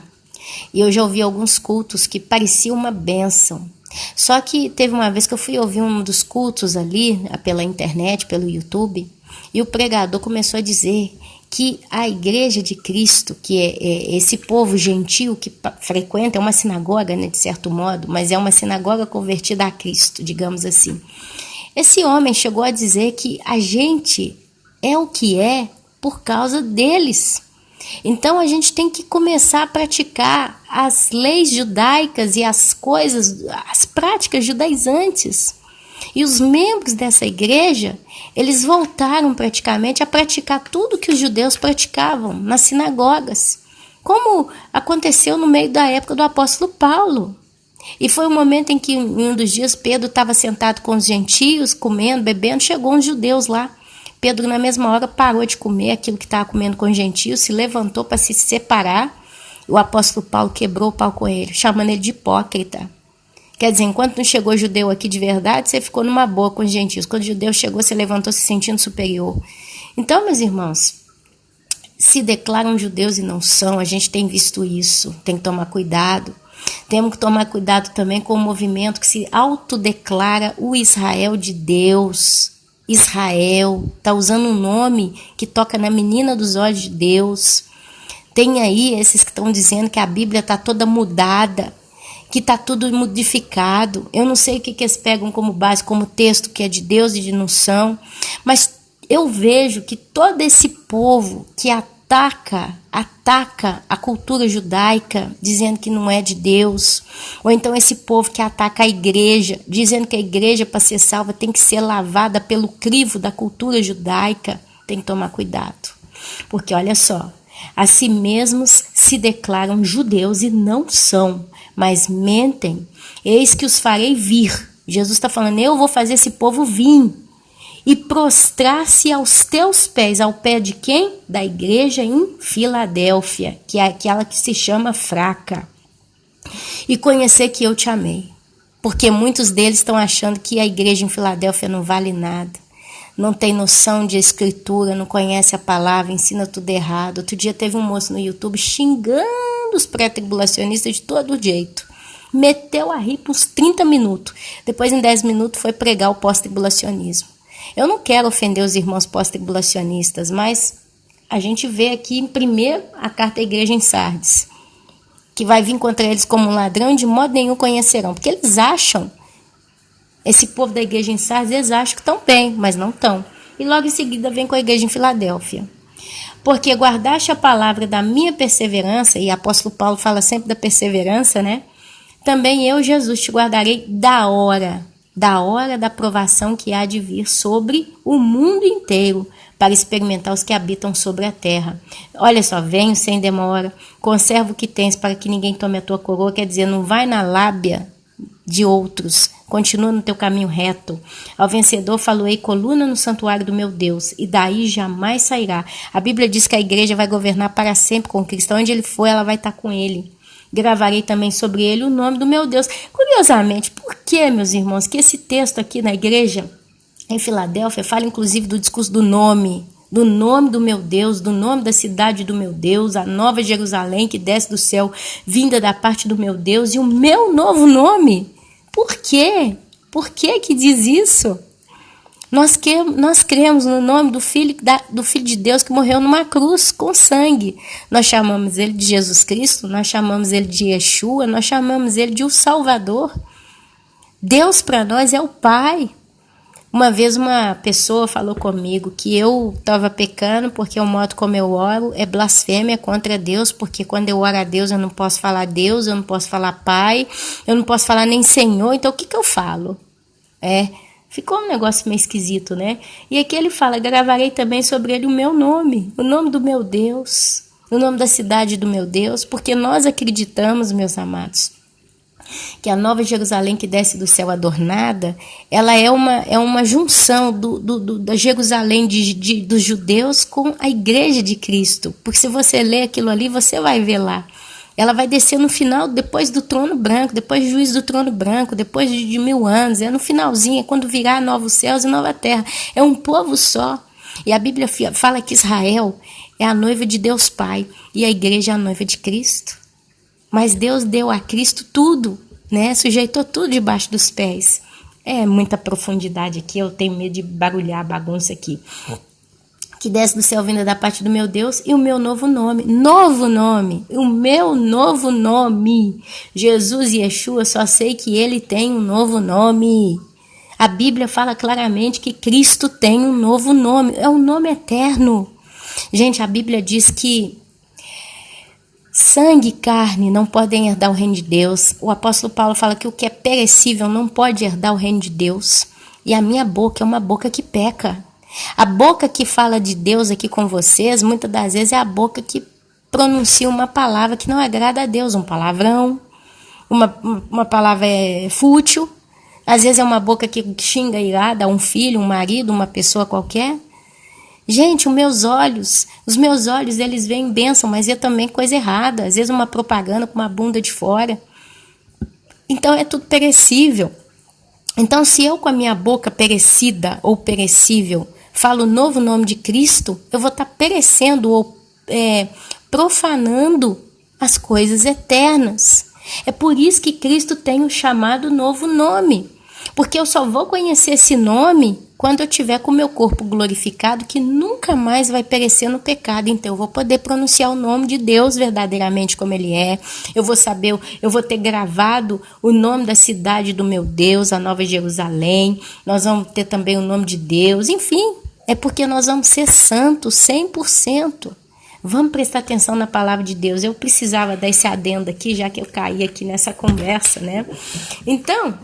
e eu já ouvi alguns cultos que pareciam uma bênção. Só que teve uma vez que eu fui ouvir um dos cultos ali, pela internet, pelo YouTube, e o pregador começou a dizer que a igreja de Cristo, que é esse povo gentil que frequenta, é uma sinagoga, né, de certo modo, mas é uma sinagoga convertida a Cristo, digamos assim. Esse homem chegou a dizer que a gente é o que é por causa deles. Então a gente tem que começar a praticar as leis judaicas e as práticas judaizantes. E os membros dessa igreja, eles voltaram praticamente a praticar tudo que os judeus praticavam nas sinagogas, como aconteceu no meio da época do apóstolo Paulo. E foi um momento em que, em um dos dias, Pedro estava sentado com os gentios, comendo, bebendo, chegou uns judeus lá. Pedro, na mesma hora, parou de comer aquilo que estava comendo com os gentios, se levantou para se separar. O apóstolo Paulo quebrou o pau com ele, chamando ele de hipócrita. Quer dizer, enquanto não chegou judeu aqui de verdade, você ficou numa boa com os gentios. Quando o judeu chegou, você levantou se sentindo superior. Então, meus irmãos, se declaram judeus e não são, a gente tem visto isso, tem que tomar cuidado. Temos que tomar cuidado também com o movimento que se autodeclara o Israel de Deus. Israel, está usando um nome que toca na menina dos olhos de Deus. Tem aí esses que estão dizendo que a Bíblia está toda mudada, que está tudo modificado. Eu não sei o que eles pegam como base, como texto que é de Deus e de não são, mas eu vejo que todo esse povo que ataca a cultura judaica, dizendo que não é de Deus, ou então esse povo que ataca a igreja, dizendo que a igreja, para ser salva, tem que ser lavada pelo crivo da cultura judaica, tem que tomar cuidado. Porque olha só, a si mesmos se declaram judeus e não são, mas mentem. Eis que os farei vir. Jesus está falando, eu vou fazer esse povo vir e prostrar-se aos teus pés. Ao pé de quem? Da igreja em Filadélfia, que é aquela que se chama fraca. E conhecer que eu te amei. Porque muitos deles estão achando que a igreja em Filadélfia não vale nada. Não tem noção de escritura, não conhece a palavra, ensina tudo errado. Outro dia teve um moço no YouTube xingando os pré-tribulacionistas de todo jeito. Meteu a rir por uns 30 minutos. Depois, em 10 minutos, foi pregar o pós-tribulacionismo. Eu não quero ofender os irmãos pós-tribulacionistas, mas a gente vê aqui, primeiro, a carta à igreja em Sardes, que vai vir contra eles como um ladrão e de modo nenhum conhecerão. Porque eles acham, esse povo da igreja em Sardes, eles acham que estão bem, mas não estão. E logo em seguida vem com a igreja em Filadélfia. Porque guardaste a palavra da minha perseverança, e o apóstolo Paulo fala sempre da perseverança, né? Também eu, Jesus, te guardarei da hora da provação que há de vir sobre o mundo inteiro, para experimentar os que habitam sobre a terra. Olha só, venho sem demora, conserva o que tens para que ninguém tome a tua coroa, quer dizer, não vai na lábia de outros, continua no teu caminho reto. Ao vencedor faloei coluna no santuário do meu Deus, e daí jamais sairá. A Bíblia diz que a igreja vai governar para sempre com Cristo, onde ele for, ela vai estar com ele. Gravarei também sobre ele o nome do meu Deus. Curiosamente, por que, meus irmãos, que esse texto aqui na igreja em Filadélfia fala inclusive do discurso do nome do meu Deus, do nome da cidade do meu Deus, a nova Jerusalém que desce do céu, vinda da parte do meu Deus, e o meu novo nome? Por quê? Por que diz isso? Nós cremos no nome do Filho de Deus que morreu numa cruz com sangue. Nós chamamos ele de Jesus Cristo, nós chamamos ele de Yeshua, nós chamamos ele de o Salvador. Deus para nós é o Pai. Uma vez uma pessoa falou comigo que eu estava pecando porque o modo como eu oro é blasfêmia contra Deus, porque quando eu oro a Deus eu não posso falar Deus, eu não posso falar Pai, eu não posso falar nem Senhor, então o que eu falo? Ficou um negócio meio esquisito, né? E aqui ele fala, gravarei também sobre ele o meu nome, o nome do meu Deus, o nome da cidade do meu Deus, porque nós acreditamos, meus amados, que a Nova Jerusalém que desce do céu adornada, ela é uma junção da Jerusalém dos judeus com a igreja de Cristo, porque se você ler aquilo ali, você vai ver lá. Ela vai descer no final, depois do trono branco, depois do juízo do trono branco, depois de 1000 anos, é no finalzinho, é quando virá novos céus e nova terra. É um povo só. E a Bíblia fala que Israel é a noiva de Deus Pai e a igreja é a noiva de Cristo. Mas Deus deu a Cristo tudo, né? Sujeitou tudo debaixo dos pés. É muita profundidade aqui, eu tenho medo de barulhar a bagunça aqui. Que desce do céu vinda da parte do meu Deus e o meu novo nome, o meu novo nome, Jesus Yeshua, só sei que ele tem um novo nome. A Bíblia fala claramente que Cristo tem um novo nome, é um nome eterno. Gente, a Bíblia diz que sangue e carne não podem herdar o reino de Deus. O apóstolo Paulo fala que o que é perecível não pode herdar o reino de Deus. E a minha boca é uma boca que peca. A boca que fala de Deus aqui com vocês, muitas das vezes é a boca que pronuncia uma palavra que não agrada a Deus, um palavrão, uma palavra fútil. Às vezes é uma boca que xinga irada um filho, um marido, uma pessoa qualquer. Gente, os meus olhos, eles veem bênção, mas é também coisa errada. Às vezes uma propaganda com uma bunda de fora. Então é tudo perecível. Então se eu com a minha boca perecida ou perecível falo o novo nome de Cristo, eu vou estar perecendo ou profanando as coisas eternas. É por isso que Cristo tem o chamado novo nome. Porque eu só vou conhecer esse nome quando eu tiver com o meu corpo glorificado, que nunca mais vai perecer no pecado. Então eu vou poder pronunciar o nome de Deus verdadeiramente como ele é. Eu vou saber, eu vou ter gravado o nome da cidade do meu Deus, a Nova Jerusalém. Nós vamos ter também o nome de Deus. Enfim, é porque nós vamos ser santos 100%. Vamos prestar atenção na palavra de Deus. Eu precisava dar esse adendo aqui, já que eu caí aqui nessa conversa, né? Então,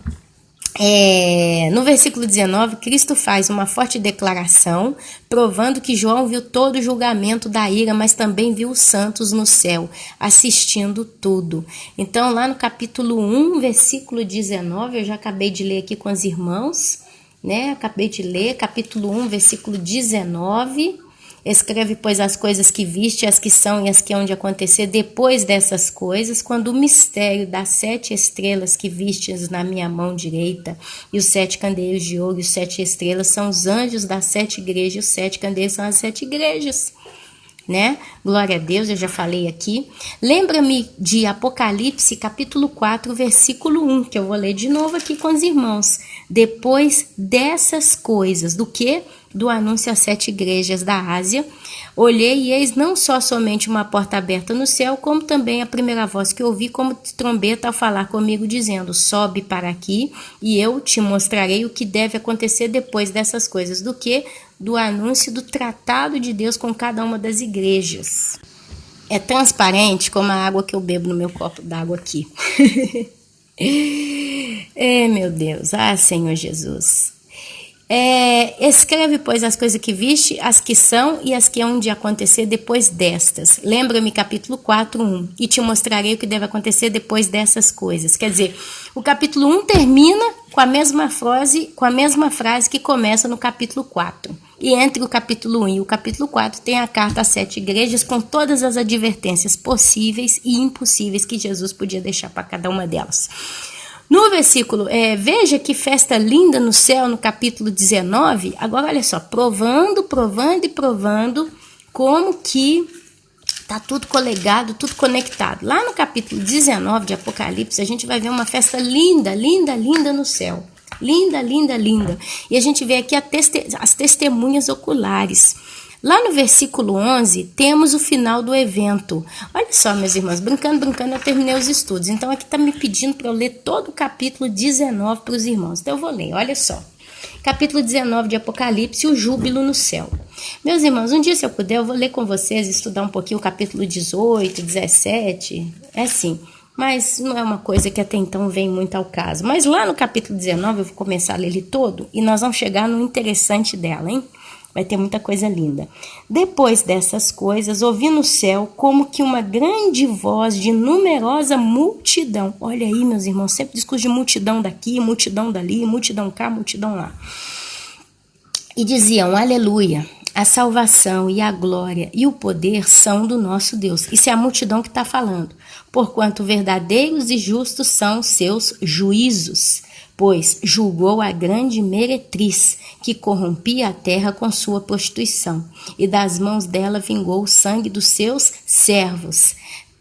no versículo 19, Cristo faz uma forte declaração, provando que João viu todo o julgamento da ira, mas também viu os santos no céu, assistindo tudo. Então, lá no capítulo 1, versículo 19, eu já acabei de ler aqui com os irmãos, né? Acabei de ler, capítulo 1, versículo 19. Escreve, pois, as coisas que viste, as que são e as que hão de acontecer depois dessas coisas, quando o mistério das 7 estrelas que vistes na minha mão direita, e os 7 candeeiros de ouro e os 7 estrelas são os anjos das 7 igrejas, e os 7 candeeiros são as 7 igrejas. Né? Glória a Deus, eu já falei aqui. Lembra-me de Apocalipse, capítulo 4, versículo 1, que eu vou ler de novo aqui com os irmãos. Depois dessas coisas, do que? Do anúncio às 7 igrejas da Ásia, olhei e eis não só somente uma porta aberta no céu, como também a primeira voz que ouvi como trombeta ao falar comigo, dizendo, sobe para aqui e eu te mostrarei o que deve acontecer depois dessas coisas, do que? Do anúncio do tratado de Deus com cada uma das igrejas. É transparente como a água que eu bebo no meu copo d'água aqui. Meu Deus, Senhor Jesus. Escreve, pois, as coisas que viste, as que são e as que hão de acontecer depois destas. Lembra-me, capítulo 4, 1. E te mostrarei o que deve acontecer depois dessas coisas. Quer dizer, o capítulo 1 termina com a mesma frase que começa no capítulo 4. E entre o capítulo 1 e o capítulo 4 tem a carta às 7 igrejas com todas as advertências possíveis e impossíveis que Jesus podia deixar para cada uma delas. No versículo, veja que festa linda no céu, no capítulo 19, agora olha só, provando como que está tudo colegado, tudo conectado. Lá no capítulo 19 de Apocalipse, a gente vai ver uma festa linda, linda, linda no céu. Linda, linda, linda. E a gente vê aqui as testemunhas oculares. Lá no versículo 11, temos o final do evento. Olha só, meus irmãos, brincando, eu terminei os estudos. Então, aqui está me pedindo para eu ler todo o capítulo 19 para os irmãos. Então, eu vou ler, olha só. Capítulo 19 de Apocalipse, o júbilo no céu. Meus irmãos, um dia, se eu puder, eu vou ler com vocês, estudar um pouquinho o capítulo 18, 17, é assim. Mas não é uma coisa que até então vem muito ao caso. Mas lá no capítulo 19, eu vou começar a ler ele todo e nós vamos chegar no interessante dela, hein? Vai ter muita coisa linda. Depois dessas coisas, ouvi no céu como que uma grande voz de numerosa multidão. Olha aí, meus irmãos, sempre discurso de multidão daqui, multidão dali, multidão cá, multidão lá. E diziam, aleluia, a salvação e a glória e o poder são do nosso Deus. Isso é a multidão que está falando. Porquanto verdadeiros e justos são seus juízos. Pois julgou a grande meretriz, que corrompia a terra com sua prostituição, e das mãos dela vingou o sangue dos seus servos.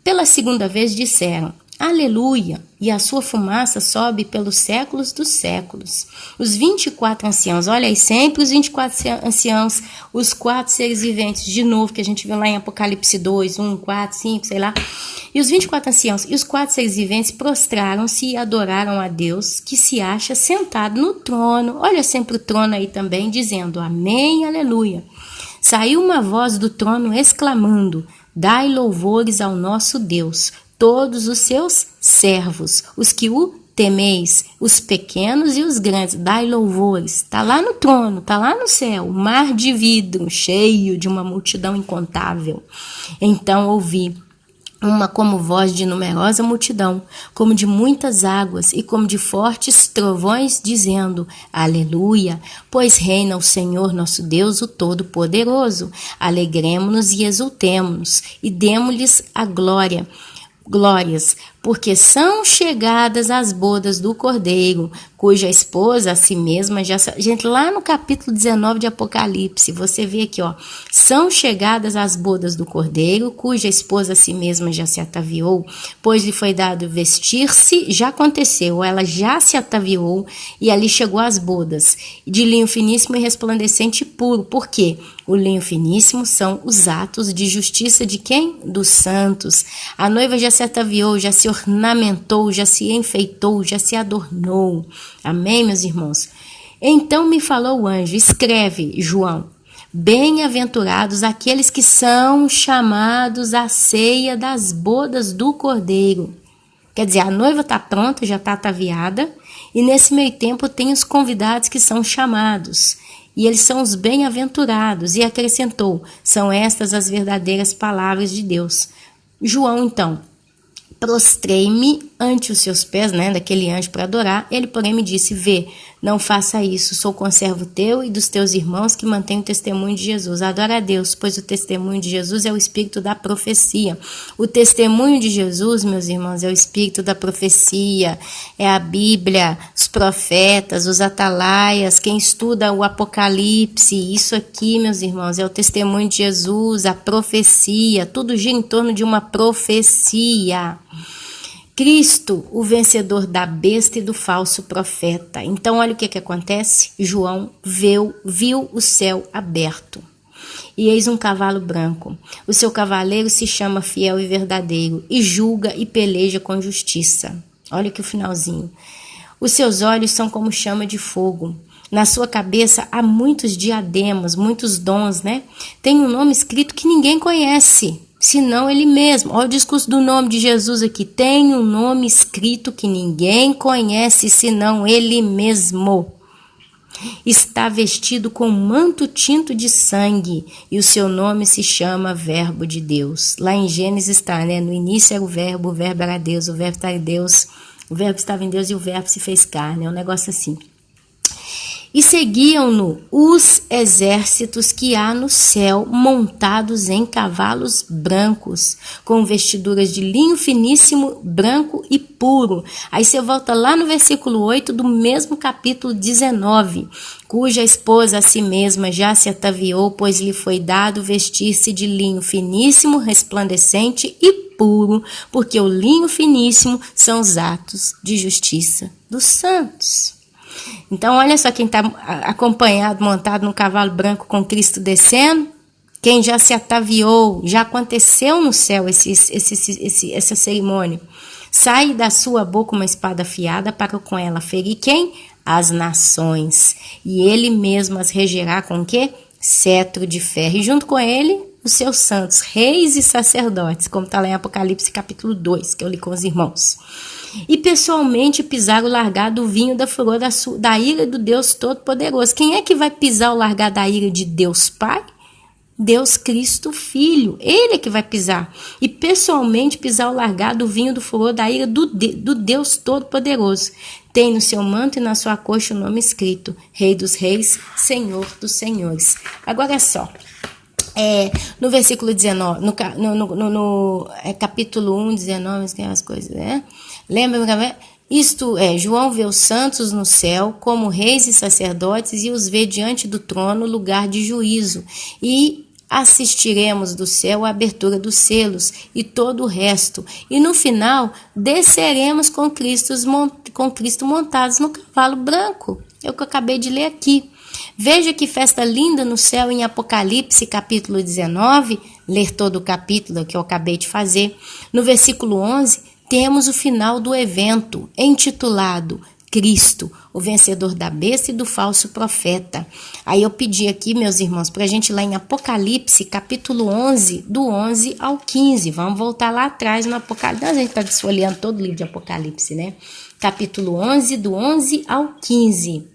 Pela segunda vez disseram, aleluia, e a sua fumaça sobe pelos séculos dos séculos. Os 24 anciãos, olha aí, sempre os 24 anciãos, os 4 seres viventes, de novo, que a gente viu lá em Apocalipse 2, 1, 4, 5, sei lá. E os 24 anciãos e os 4 seres viventes prostraram-se e adoraram a Deus, que se acha sentado no trono. Olha sempre o trono aí também, dizendo amém, aleluia. Saiu uma voz do trono exclamando, dai louvores ao nosso Deus, todos os seus servos, os que o temeis, os pequenos e os grandes, dai louvores. Está lá no trono, está lá no céu, mar de vidro, cheio de uma multidão incontável. Então ouvi uma como voz de numerosa multidão, como de muitas águas e como de fortes trovões, dizendo, aleluia, pois reina o Senhor nosso Deus, o Todo-Poderoso. Alegremo-nos e exultemo-nos e demo-lhes a glórias, porque são chegadas as bodas do Cordeiro, cuja esposa a si mesma já... Gente, lá no capítulo 19 de Apocalipse, você vê aqui, ó, são chegadas as bodas do Cordeiro, cuja esposa a si mesma já se ataviou, pois lhe foi dado vestir-se, já aconteceu, ela já se ataviou, e ali chegou as bodas, de linho finíssimo e resplandecente e puro. Por quê? O linho finíssimo são os atos de justiça de quem? Dos santos. A noiva já se ataviou, já se ornamentou, já se enfeitou, já se adornou. Amém, meus irmãos? Então me falou o anjo, escreve, João, bem-aventurados aqueles que são chamados à ceia das bodas do Cordeiro. Quer dizer, a noiva está pronta, já está ataviada, e nesse meio tempo tem os convidados que são chamados. E eles são os bem-aventurados. E acrescentou, são estas as verdadeiras palavras de Deus. João, então, prostrei-me ante os seus pés, né, daquele anjo para adorar. Ele, porém, me disse, vê, não faça isso, sou conservo teu e dos teus irmãos que mantêm o testemunho de Jesus. Adora a Deus, pois o testemunho de Jesus é o espírito da profecia. O testemunho de Jesus, meus irmãos, é o espírito da profecia, é a Bíblia, os profetas, os atalaias, quem estuda o Apocalipse, isso aqui, meus irmãos, é o testemunho de Jesus, a profecia, tudo gira em torno de uma profecia. Cristo, o vencedor da besta e do falso profeta. Então, olha o que acontece. João viu o céu aberto. E eis um cavalo branco. O seu cavaleiro se chama Fiel e Verdadeiro, e julga e peleja com justiça. Olha aqui o finalzinho. Os seus olhos são como chama de fogo. Na sua cabeça há muitos diademas, muitos dons, né? Tem um nome escrito que ninguém conhece, senão ele mesmo. Olha o discurso do nome de Jesus aqui. Tem um nome escrito que ninguém conhece, senão ele mesmo. Está vestido com um manto tinto de sangue, e o seu nome se chama Verbo de Deus. Lá em Gênesis está, né? No início era o verbo era Deus, o verbo estava em Deus, o verbo estava em Deus e o verbo se fez carne. É um negócio assim. E seguiam-no os exércitos que há no céu, montados em cavalos brancos, com vestiduras de linho finíssimo, branco e puro. Aí você volta lá no versículo 8 do mesmo capítulo 19, cuja esposa a si mesma já se ataviou, pois lhe foi dado vestir-se de linho finíssimo, resplandecente e puro, porque o linho finíssimo são os atos de justiça dos santos. Então, olha só quem está acompanhado, montado num cavalo branco com Cristo descendo, quem já se ataviou, já aconteceu no céu essa cerimônia. Sai da sua boca uma espada afiada para com ela ferir quem? As nações. E ele mesmo as regerá com o quê? Cetro de ferro. E junto com ele, os seus santos, reis e sacerdotes, como está lá em Apocalipse capítulo 2, que eu li com os irmãos. E pessoalmente pisar o largar do vinho da furor da ira do Deus Todo-Poderoso. Quem é que vai pisar o largar da ira de Deus Pai? Deus Cristo Filho, ele é que vai pisar. E pessoalmente pisar o largar do vinho do furor da ira do Deus Todo-Poderoso. Tem no seu manto e na sua coxa o nome escrito: Rei dos Reis, Senhor dos Senhores. Agora é só. No versículo 19, no capítulo 1, 19, as coisas, né? Lembra? Isto é, João vê os santos no céu como reis e sacerdotes e os vê diante do trono, lugar de juízo. E assistiremos do céu a abertura dos selos e todo o resto. E no final, desceremos com Cristo montados no cavalo branco. É o que eu acabei de ler aqui. Veja que festa linda no céu em Apocalipse capítulo 19, ler todo o capítulo que eu acabei de fazer. No versículo 11, temos o final do evento, intitulado Cristo, o vencedor da besta e do falso profeta. Aí eu pedi aqui, meus irmãos, para a gente ir lá em Apocalipse capítulo 11, do 11 ao 15. Vamos voltar lá atrás no Apocalipse. A gente está desfolhando todo o livro de Apocalipse, né? Capítulo 11, do 11 ao 15.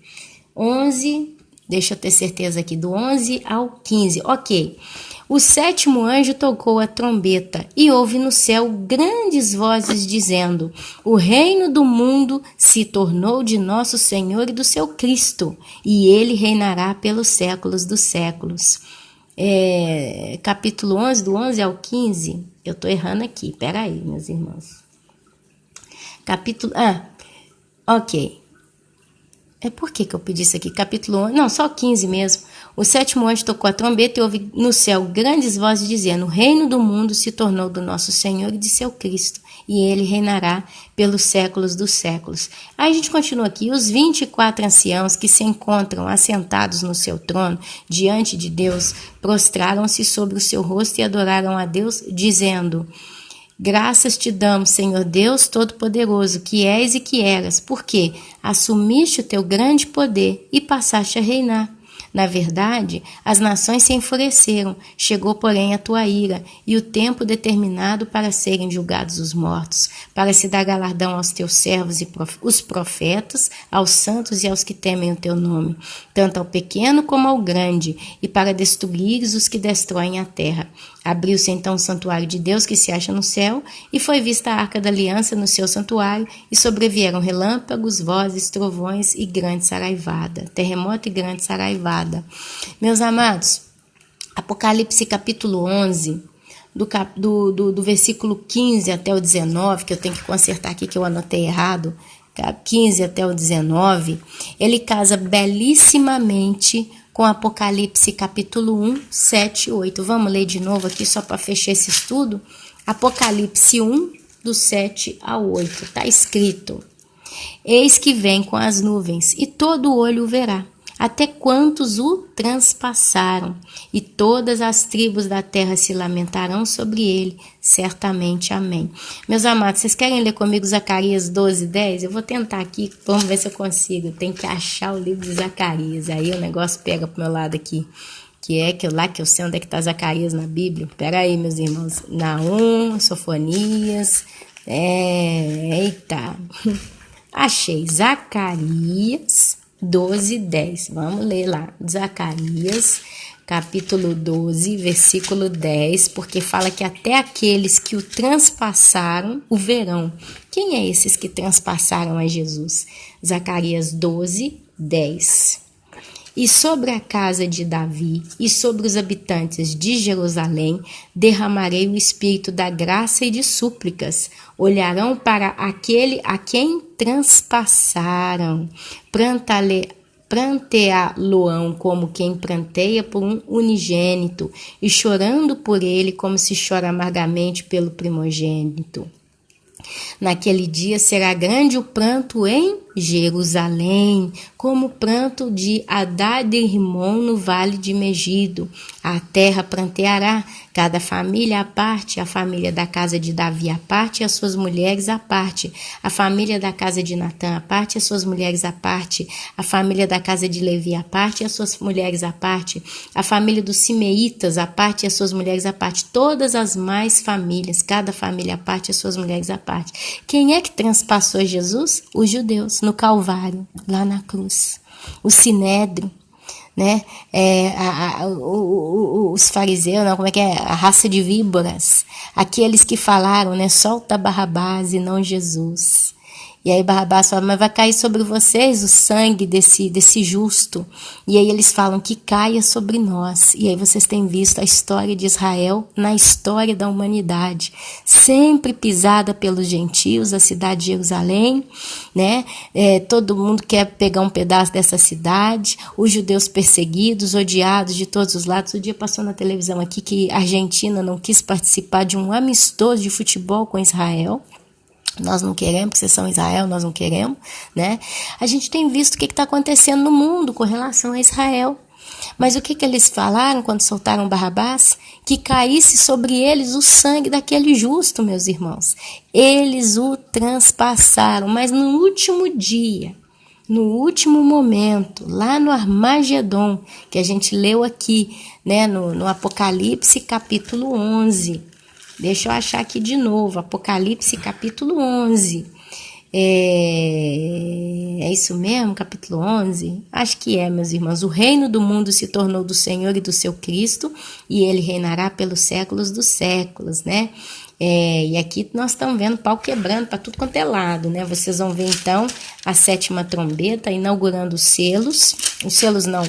11... Deixa eu ter certeza aqui, do 11 ao 15. Ok. O sétimo anjo tocou a trombeta e houve no céu grandes vozes dizendo: o reino do mundo se tornou de nosso Senhor e do seu Cristo, e ele reinará pelos séculos dos séculos. Capítulo 11, do 11 ao 15. Eu estou errando aqui, peraí, meus irmãos. Ok. Por que eu pedi isso aqui? Capítulo 11, não, só 15 mesmo. O sétimo anjo tocou a trombeta e houve no céu grandes vozes dizendo: o reino do mundo se tornou do nosso Senhor e de seu Cristo, e ele reinará pelos séculos dos séculos. Aí a gente continua aqui. Os 24 anciãos que se encontram assentados no seu trono, diante de Deus, prostraram-se sobre o seu rosto e adoraram a Deus, dizendo: graças te damos, Senhor Deus Todo-Poderoso, que és e que eras, porque assumiste o teu grande poder e passaste a reinar. Na verdade, as nações se enfureceram, chegou, porém, a tua ira, e o tempo determinado para serem julgados os mortos, para se dar galardão aos teus servos e os profetas, aos santos e aos que temem o teu nome, tanto ao pequeno como ao grande, e para destruires os que destroem a terra. Abriu-se então o santuário de Deus que se acha no céu, e foi vista a arca da aliança no seu santuário, e sobrevieram relâmpagos, vozes, trovões e grande saraivada, terremoto e grande saraivada. Meus amados, Apocalipse capítulo 11, do versículo 15 até o 19, que eu tenho que consertar aqui que eu anotei errado, 15 até o 19, ele casa belíssimamente com Apocalipse capítulo 1, 7 e 8. Vamos ler de novo aqui só para fechar esse estudo? Apocalipse 1, do 7 ao 8. Está escrito: eis que vem com as nuvens, e todo olho o verá, até quantos o transpassaram, e todas as tribos da terra se lamentarão sobre ele, certamente. Amém. Meus amados, vocês querem ler comigo Zacarias 12, 10? Eu vou tentar aqui, vamos ver se eu consigo. Tem que achar o livro de Zacarias, aí o negócio pega pro meu lado aqui, que eu sei onde é que tá Zacarias na Bíblia. Pera aí, meus irmãos. Naum, Sofonias, eita. Achei Zacarias 12, 10. Vamos ler lá. Zacarias, capítulo 12, versículo 10, porque fala que até aqueles que o transpassaram o verão. Quem é esses que transpassaram a Jesus? Zacarias 12, 10. E sobre a casa de Davi e sobre os habitantes de Jerusalém derramarei o espírito da graça e de súplicas. Olharão para aquele a quem transpassaram. Pranteá-lo-ão como quem pranteia por um unigênito, e chorando por ele como se chora amargamente pelo primogênito. Naquele dia será grande o pranto em Jerusalém, como pranto de Hadad e Rimon no vale de Megido. A terra pranteará, cada família à parte, a família da casa de Davi à parte e as suas mulheres à parte, a família da casa de Natã à parte e as suas mulheres à parte, a família da casa de Levi à parte e as suas mulheres à parte, a família dos Simeitas à parte e as suas mulheres à parte, todas as mais famílias, cada família à parte e as suas mulheres à parte. Quem é que transpassou Jesus? Os judeus, no Calvário, lá na cruz. O Sinédrio, né? Os fariseus, não, como é que é? A raça de víboras, aqueles que falaram, né? Solta Barrabás e não Jesus. E aí Barrabás fala, mas vai cair sobre vocês o sangue desse justo. E aí eles falam que caia sobre nós. E aí vocês têm visto a história de Israel na história da humanidade. Sempre pisada pelos gentios, a cidade de Jerusalém, né? Todo mundo quer pegar um pedaço dessa cidade. Os judeus perseguidos, odiados de todos os lados. O dia passou na televisão aqui que a Argentina não quis participar de um amistoso de futebol com Israel. Nós não queremos, porque vocês são Israel, nós não queremos, né? A gente tem visto o que está acontecendo no mundo com relação a Israel. Mas o que eles falaram quando soltaram Barrabás? Que caísse sobre eles o sangue daquele justo, meus irmãos. Eles o transpassaram, mas no último dia, no último momento, lá no Armagedon, que a gente leu aqui, né, no Apocalipse capítulo 11. Deixa eu achar aqui de novo, Apocalipse capítulo 11. É isso mesmo, capítulo 11? Acho que é, meus irmãos. O reino do mundo se tornou do Senhor e do seu Cristo, e ele reinará pelos séculos dos séculos, né? E aqui nós estamos vendo pau quebrando para tudo quanto é lado, né? Vocês vão ver então a 7ª trombeta inaugurando os selos não,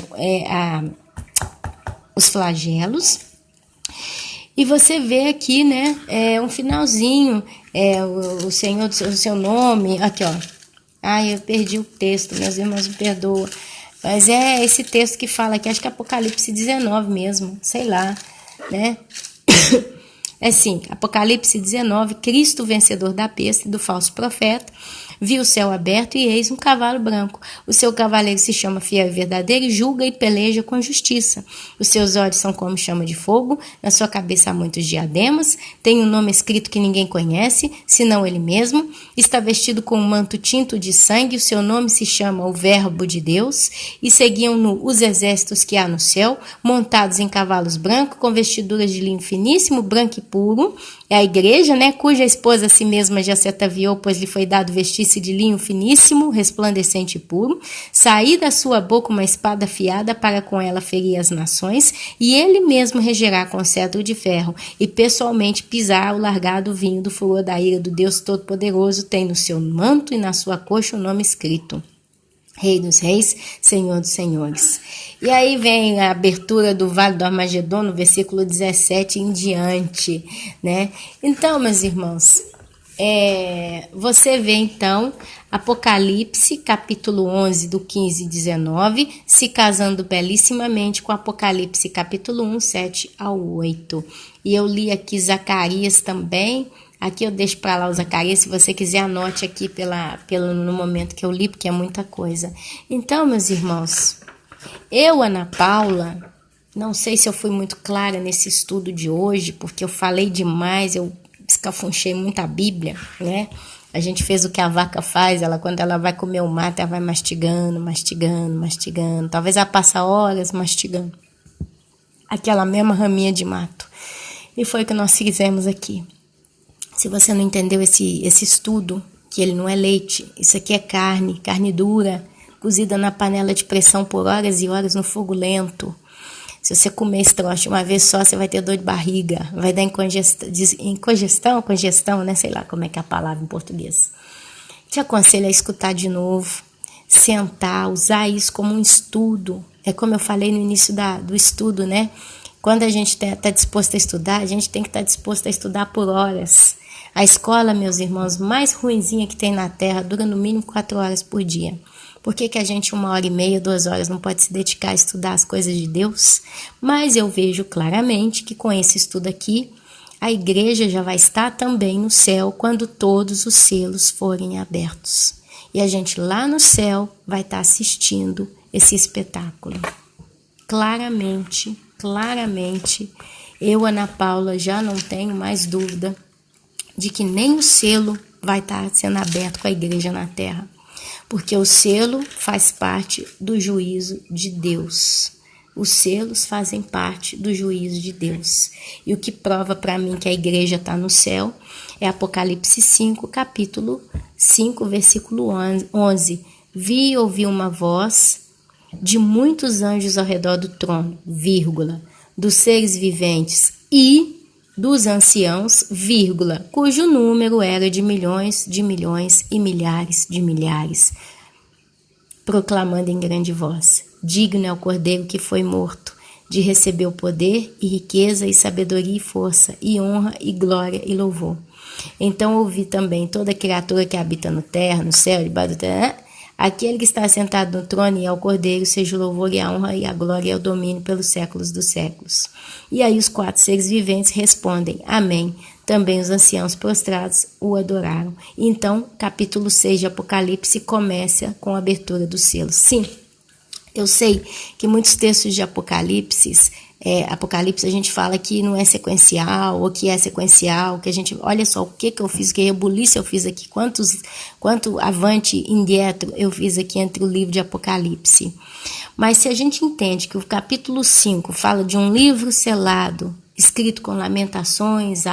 os flagelos. E você vê aqui, né, um finalzinho, o Senhor, o seu nome, aqui ó, ai, eu perdi o texto, meus irmãos me perdoam, mas é esse texto que fala aqui, acho que é Apocalipse 19 mesmo, sei lá, né, é sim, Apocalipse 19, Cristo vencedor da besta e do falso profeta, viu o céu aberto e eis um cavalo branco. O seu cavaleiro se chama Fiel e Verdadeiro e julga e peleja com justiça. Os seus olhos são como chama de fogo, na sua cabeça há muitos diademas, tem um nome escrito que ninguém conhece, senão ele mesmo. Está vestido com um manto tinto de sangue, o seu nome se chama o Verbo de Deus. E seguiam-no os exércitos que há no céu, montados em cavalos brancos, com vestiduras de linho finíssimo, branco e puro. É a igreja, né, cuja esposa a si mesma já se ataviou, pois lhe foi dado vestir-se de linho finíssimo, resplandecente e puro. Saí da sua boca uma espada afiada para com ela ferir as nações, e ele mesmo regerá com cetro de ferro, e pessoalmente pisar o largado vinho do furor da ira do Deus Todo-Poderoso. Tem no seu manto e na sua coxa o nome escrito: Rei dos Reis, Senhor dos Senhores. E aí vem a abertura do Vale do Armagedon, no versículo 17 em diante, né? Então, meus irmãos, você vê então Apocalipse, capítulo 11, do 15 e 19, se casando belíssimamente com Apocalipse, capítulo 1, 7 ao 8. E eu li aqui Zacarias também. Aqui eu deixo para lá o Zacarias, se você quiser anote aqui no momento que eu li, porque é muita coisa. Então, meus irmãos, eu, Ana Paula, não sei se eu fui muito clara nesse estudo de hoje, porque eu falei demais, eu escafunchei muito a Bíblia, né? A gente fez o que a vaca faz, quando ela vai comer o mato, ela vai mastigando, mastigando, mastigando. Talvez ela passe horas mastigando aquela mesma raminha de mato. E foi o que nós fizemos aqui. Se você não entendeu esse estudo, que ele não é leite, isso aqui é carne dura, cozida na panela de pressão por horas e horas no fogo lento. Se você comer esse troço uma vez só, você vai ter dor de barriga, vai dar congestão, né? Sei lá como é que é a palavra em português. Te aconselho a escutar de novo, sentar, usar isso como um estudo. É como eu falei no início do estudo, né? Quando a gente está disposto a estudar, a gente tem que estar disposto a estudar por horas. A escola, meus irmãos, mais ruinzinha que tem na Terra, dura no mínimo 4 horas por dia. Por que a gente 1h30, 2 horas não pode se dedicar a estudar as coisas de Deus? Mas eu vejo claramente que com esse estudo aqui, a igreja já vai estar também no céu quando todos os selos forem abertos. E a gente lá no céu vai estar assistindo esse espetáculo. Claramente, eu, Ana Paula, já não tenho mais dúvida de que nem o selo vai estar sendo aberto com a igreja na terra. Porque o selo faz parte do juízo de Deus. Os selos fazem parte do juízo de Deus. E o que prova para mim que a igreja está no céu é Apocalipse 5, capítulo 5, versículo 11. Vi e ouvi uma voz de muitos anjos ao redor do trono, vírgula, dos seres viventes e dos anciãos, vírgula, cujo número era de milhões e milhares de milhares, proclamando em grande voz: digno é o Cordeiro que foi morto, de receber o poder e riqueza e sabedoria e força, e honra e glória e louvor. Então ouvi também toda criatura que habita no terra, no céu, debaixo do terra, aquele que está sentado no trono e ao Cordeiro, seja o louvor e a honra e a glória e o domínio pelos séculos dos séculos. E aí os 4 seres viventes respondem: amém. Também os anciãos prostrados o adoraram. Então, capítulo 6 de Apocalipse começa com a abertura dos selos. Sim, eu sei que muitos textos de Apocalipse a gente fala que não é sequencial, ou que é sequencial, que a gente, olha só o que eu fiz, que rebuliço eu fiz aqui, quanto avante indietro eu fiz aqui entre o livro de Apocalipse. Mas se a gente entende que o capítulo 5 fala de um livro selado, escrito com lamentações,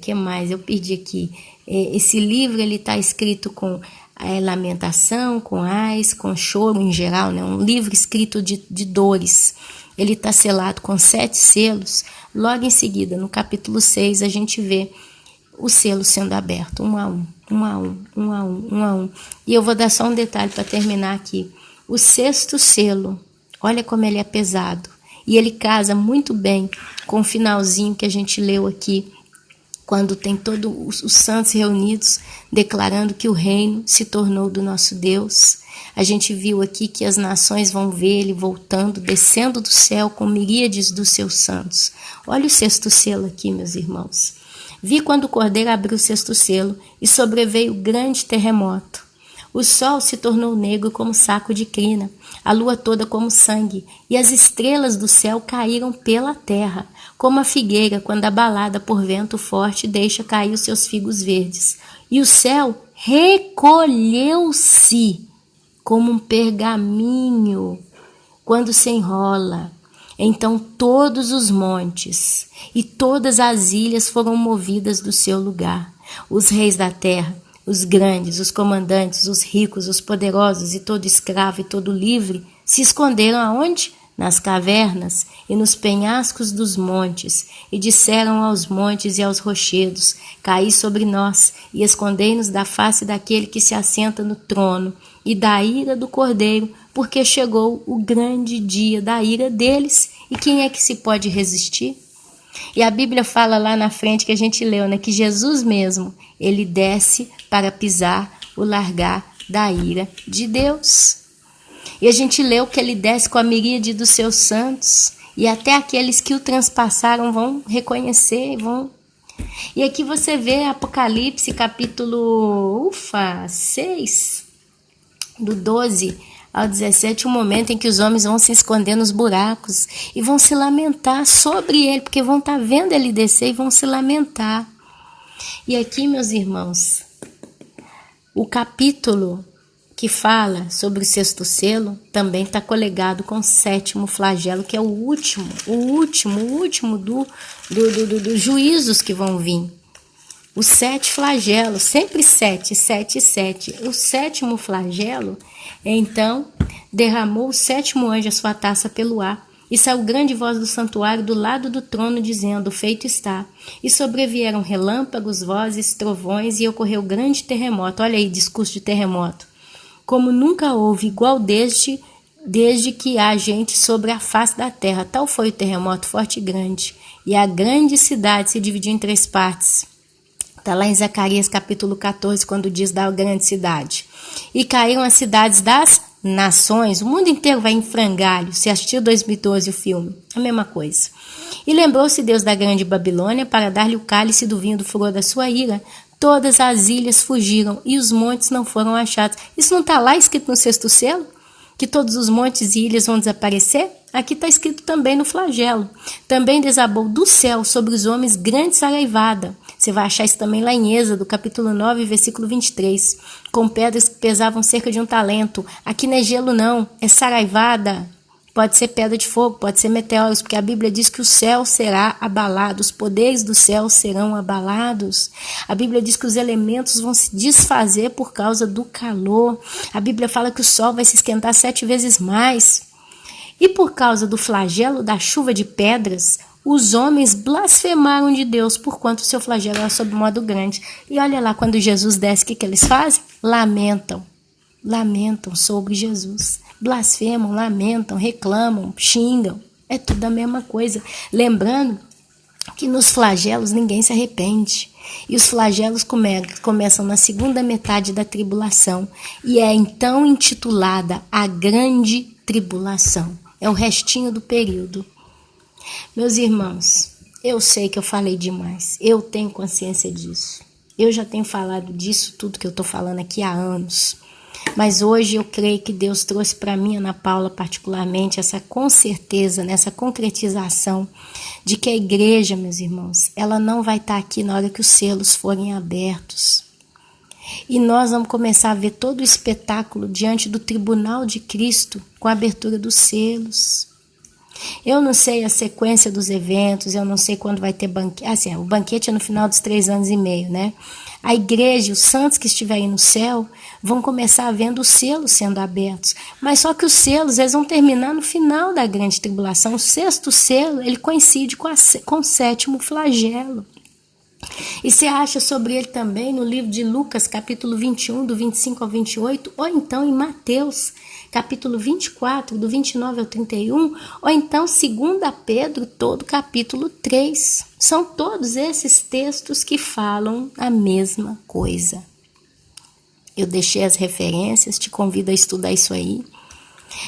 que mais? Eu perdi aqui. Esse livro ele está escrito com lamentação, com ais, com choro em geral, né? Um livro escrito de dores. Ele está selado com 7 selos. Logo em seguida, no capítulo 6, a gente vê o selo sendo aberto, um a um. E eu vou dar só um detalhe para terminar aqui. O 6º selo, olha como ele é pesado. E ele casa muito bem com o finalzinho que a gente leu aqui, quando tem todos os santos reunidos declarando que o reino se tornou do nosso Deus. A gente viu aqui que as nações vão ver ele voltando, descendo do céu com miríades dos seus santos. Olha o 6º selo aqui, meus irmãos. Vi quando o Cordeiro abriu o 6º selo e sobreveio grande terremoto. O sol se tornou negro como saco de crina, a lua toda como sangue, e as estrelas do céu caíram pela terra, como a figueira quando abalada por vento forte deixa cair os seus figos verdes. E o céu recolheu-se como um pergaminho quando se enrola. Então todos os montes e todas as ilhas foram movidas do seu lugar. Os reis da terra, os grandes, os comandantes, os ricos, os poderosos e todo escravo e todo livre se esconderam aonde? Nas cavernas e nos penhascos dos montes, e disseram aos montes e aos rochedos: caí sobre nós e escondei-nos da face daquele que se assenta no trono e da ira do Cordeiro, porque chegou o grande dia da ira deles, e quem é que se pode resistir? E a Bíblia fala lá na frente que a gente leu, né, que Jesus mesmo, ele desce para pisar o largar da ira de Deus. E a gente leu que ele desce com a miríade dos seus santos, e até aqueles que o transpassaram vão reconhecer, vão. E aqui você vê Apocalipse capítulo 6, do 12 ao 17, um momento em que os homens vão se esconder nos buracos e vão se lamentar sobre ele, porque vão estar vendo ele descer e vão se lamentar. E aqui, meus irmãos, o capítulo que fala sobre o 6º selo também está colegado com o 7º flagelo, que é o último dos juízos que vão vir. Os 7 flagelos, sempre 7. O 7º flagelo, então, derramou o 7º anjo a sua taça pelo ar, e saiu grande voz do santuário do lado do trono, dizendo: feito está. E sobrevieram relâmpagos, vozes, trovões, e ocorreu grande terremoto. Olha aí, discurso de terremoto. Como nunca houve igual desde que há gente sobre a face da terra. Tal foi o terremoto forte e grande. E a grande cidade se dividiu em 3 partes. Está lá em Zacarias capítulo 14, quando diz da grande cidade. E caíram as cidades das nações. O mundo inteiro vai em frangalho. Você assistiu 2012 o filme? A mesma coisa. E lembrou-se Deus da grande Babilônia para dar-lhe o cálice do vinho do furor da sua ira, Todas as ilhas fugiram e os montes não foram achados. Isso não está lá escrito no sexto selo? Que todos os montes e ilhas vão desaparecer? Aqui está escrito também no flagelo. Também desabou do céu sobre os homens grande saraivada. Você vai achar isso também lá em Êxodo, capítulo 9, versículo 23. Com pedras que pesavam cerca de 1 talento. Aqui não é gelo não, é saraivada. Pode ser pedra de fogo, pode ser meteoros, porque a Bíblia diz que o céu será abalado, os poderes do céu serão abalados. A Bíblia diz que os elementos vão se desfazer por causa do calor. A Bíblia fala que o sol vai se esquentar 7 vezes mais. E por causa do flagelo da chuva de pedras, os homens blasfemaram de Deus, porquanto o seu flagelo era sob modo grande. E olha lá, quando Jesus desce, o que eles fazem? Lamentam sobre Jesus. Blasfemam, lamentam, reclamam, xingam. É tudo a mesma coisa. Lembrando que nos flagelos ninguém se arrepende. E os flagelos começam na segunda metade da tribulação. E é então intitulada a Grande Tribulação. É o restinho do período. Meus irmãos, eu sei que eu falei demais. Eu tenho consciência disso. Eu já tenho falado disso tudo que eu estou falando aqui há anos. Mas hoje eu creio que Deus trouxe para mim, Ana Paula, particularmente, essa com certeza, nessa concretização de que a igreja, meus irmãos, ela não vai estar aqui na hora que os selos forem abertos. E nós vamos começar a ver todo o espetáculo diante do tribunal de Cristo com a abertura dos selos. Eu não sei a sequência dos eventos, eu não sei quando vai ter banquete. Assim, o banquete é no final dos 3 anos e meio, né? A igreja, os santos que estiverem no céu, vão começar a vendo os selos sendo abertos. Mas só que os selos, eles vão terminar no final da grande tribulação. O 6º selo, ele coincide com o 7º flagelo. E você acha sobre ele também no livro de Lucas, capítulo 21, do 25 ao 28, ou então em Mateus, capítulo 24, do 29 ao 31, ou então 2 Pedro, todo capítulo 3. São todos esses textos que falam a mesma coisa. Eu deixei as referências, te convido a estudar isso aí.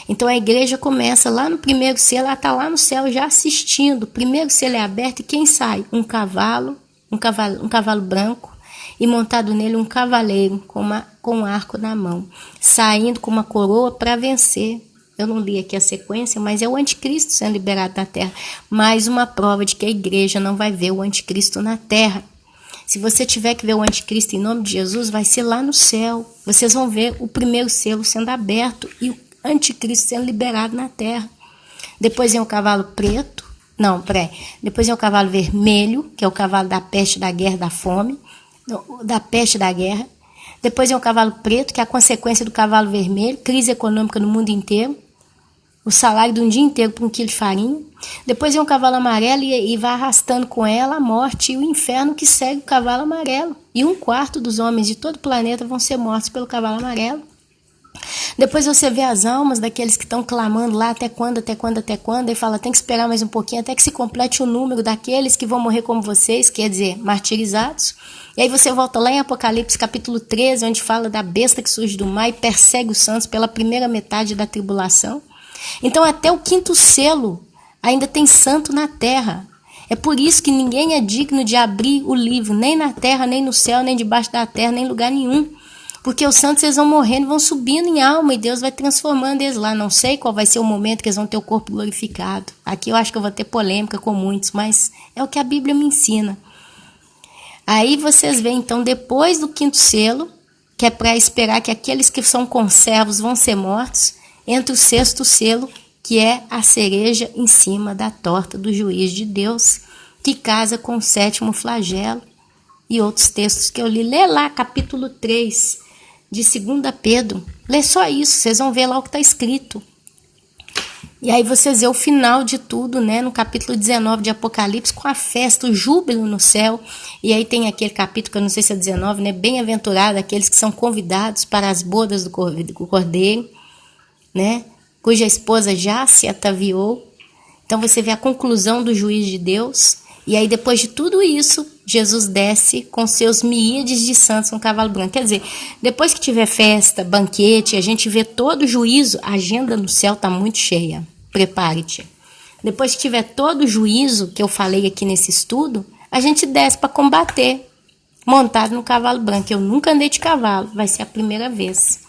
Então a igreja começa lá no primeiro selo, ela está lá no céu já assistindo. O primeiro selo é aberto e quem sai? Um cavalo branco, e montado nele um cavaleiro com um arco na mão, saindo com uma coroa para vencer. Eu não li aqui a sequência, mas é o anticristo sendo liberado da terra. Mais uma prova de que a igreja não vai ver o anticristo na terra. Se você tiver que ver o anticristo em nome de Jesus, vai ser lá no céu. Vocês vão ver o primeiro selo sendo aberto e o anticristo sendo liberado na terra. Depois vem o cavalo preto. Depois vem o cavalo vermelho, que é o cavalo da peste, da guerra, da fome. Da peste, da guerra. Depois vem o cavalo preto, que é a consequência do cavalo vermelho, crise econômica no mundo inteiro. O salário de um dia inteiro por 1 quilo de farinha. Depois vem o cavalo amarelo e vai arrastando com ela a morte e o inferno que segue o cavalo amarelo. E 1/4 dos homens de todo o planeta vão ser mortos pelo cavalo amarelo. Depois você vê as almas daqueles que estão clamando lá até quando, e fala, tem que esperar mais um pouquinho até que se complete o número daqueles que vão morrer como vocês, quer dizer, martirizados. E aí você volta lá em Apocalipse capítulo 13, onde fala da besta que surge do mar e persegue os santos pela primeira metade da tribulação. Então até o 5º selo ainda tem santo na terra. É por isso que ninguém é digno de abrir o livro, nem na terra, nem no céu, nem debaixo da terra, nem em lugar nenhum. Porque os santos eles vão morrendo, vão subindo em alma e Deus vai transformando eles lá. Não sei qual vai ser o momento que eles vão ter o corpo glorificado. Aqui eu acho que eu vou ter polêmica com muitos, mas é o que a Bíblia me ensina. Aí vocês veem, então, depois do 5º selo, que é para esperar que aqueles que são conservos vão ser mortos, entra o 6º selo, que é a cereja em cima da torta do juiz de Deus, que casa com o 7º flagelo e outros textos que eu li. Lê lá, capítulo 3, de 2 Pedro. Lê só isso, vocês vão ver lá o que está escrito. E aí vocês vê o final de tudo, né, no capítulo 19 de Apocalipse, com a festa, o júbilo no céu. E aí tem aquele capítulo, que eu não sei se é 19, né, bem-aventurado aqueles que são convidados para as bodas do Cordeiro, né, cuja esposa já se ataviou. Então você vê a conclusão do juiz de Deus. E aí depois de tudo isso, Jesus desce com seus miríades de santos no cavalo branco. Quer dizer, depois que tiver festa, banquete, a gente vê todo o juízo, a agenda no céu está muito cheia. Prepare-te. Depois que tiver todo o juízo que eu falei aqui nesse estudo, a gente desce para combater. montado no cavalo branco. Eu nunca andei de cavalo, vai ser a primeira vez.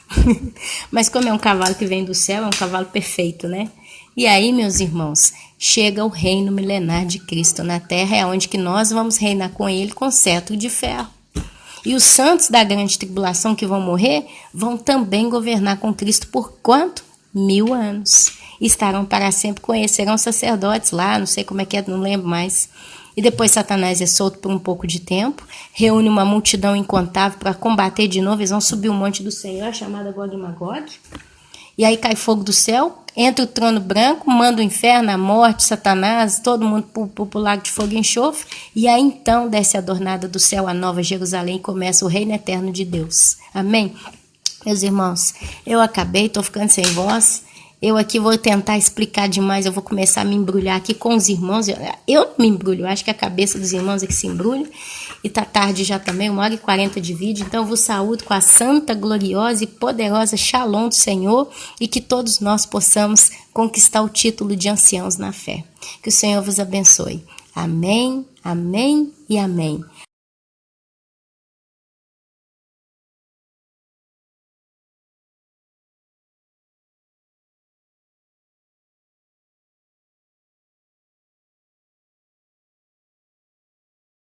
Mas como é um cavalo que vem do céu, é um cavalo perfeito, né? E aí, meus irmãos, chega o reino milenar de Cristo na terra, é onde que nós vamos reinar com ele com cetro de ferro. E os santos da grande tribulação que vão morrer, vão também governar com Cristo por quanto? 1000 anos. Estarão para sempre, conhecerão sacerdotes lá, não sei como é que é, não lembro mais. E depois Satanás é solto por um pouco de tempo, reúne uma multidão incontável para combater de novo, eles vão subir o monte do Senhor, chamada Gog e Magog. E aí cai fogo do céu, entra o trono branco, manda o inferno, a morte, Satanás, todo mundo pro lago de fogo e enxofre. E aí então desce a adornada do céu, a nova Jerusalém, e começa o reino eterno de Deus. Amém? Meus irmãos, eu acabei, estou ficando sem voz. Eu aqui vou tentar explicar demais, eu vou começar a me embrulhar aqui com os irmãos. Eu não me embrulho, eu acho que a cabeça dos irmãos é que se embrulha. E tá tarde já também, 1h40 de vídeo. Então eu vos saúdo com a santa, gloriosa e poderosa Shalom do Senhor. E que todos nós possamos conquistar o título de anciãos na fé. Que o Senhor vos abençoe. Amém, amém e amém.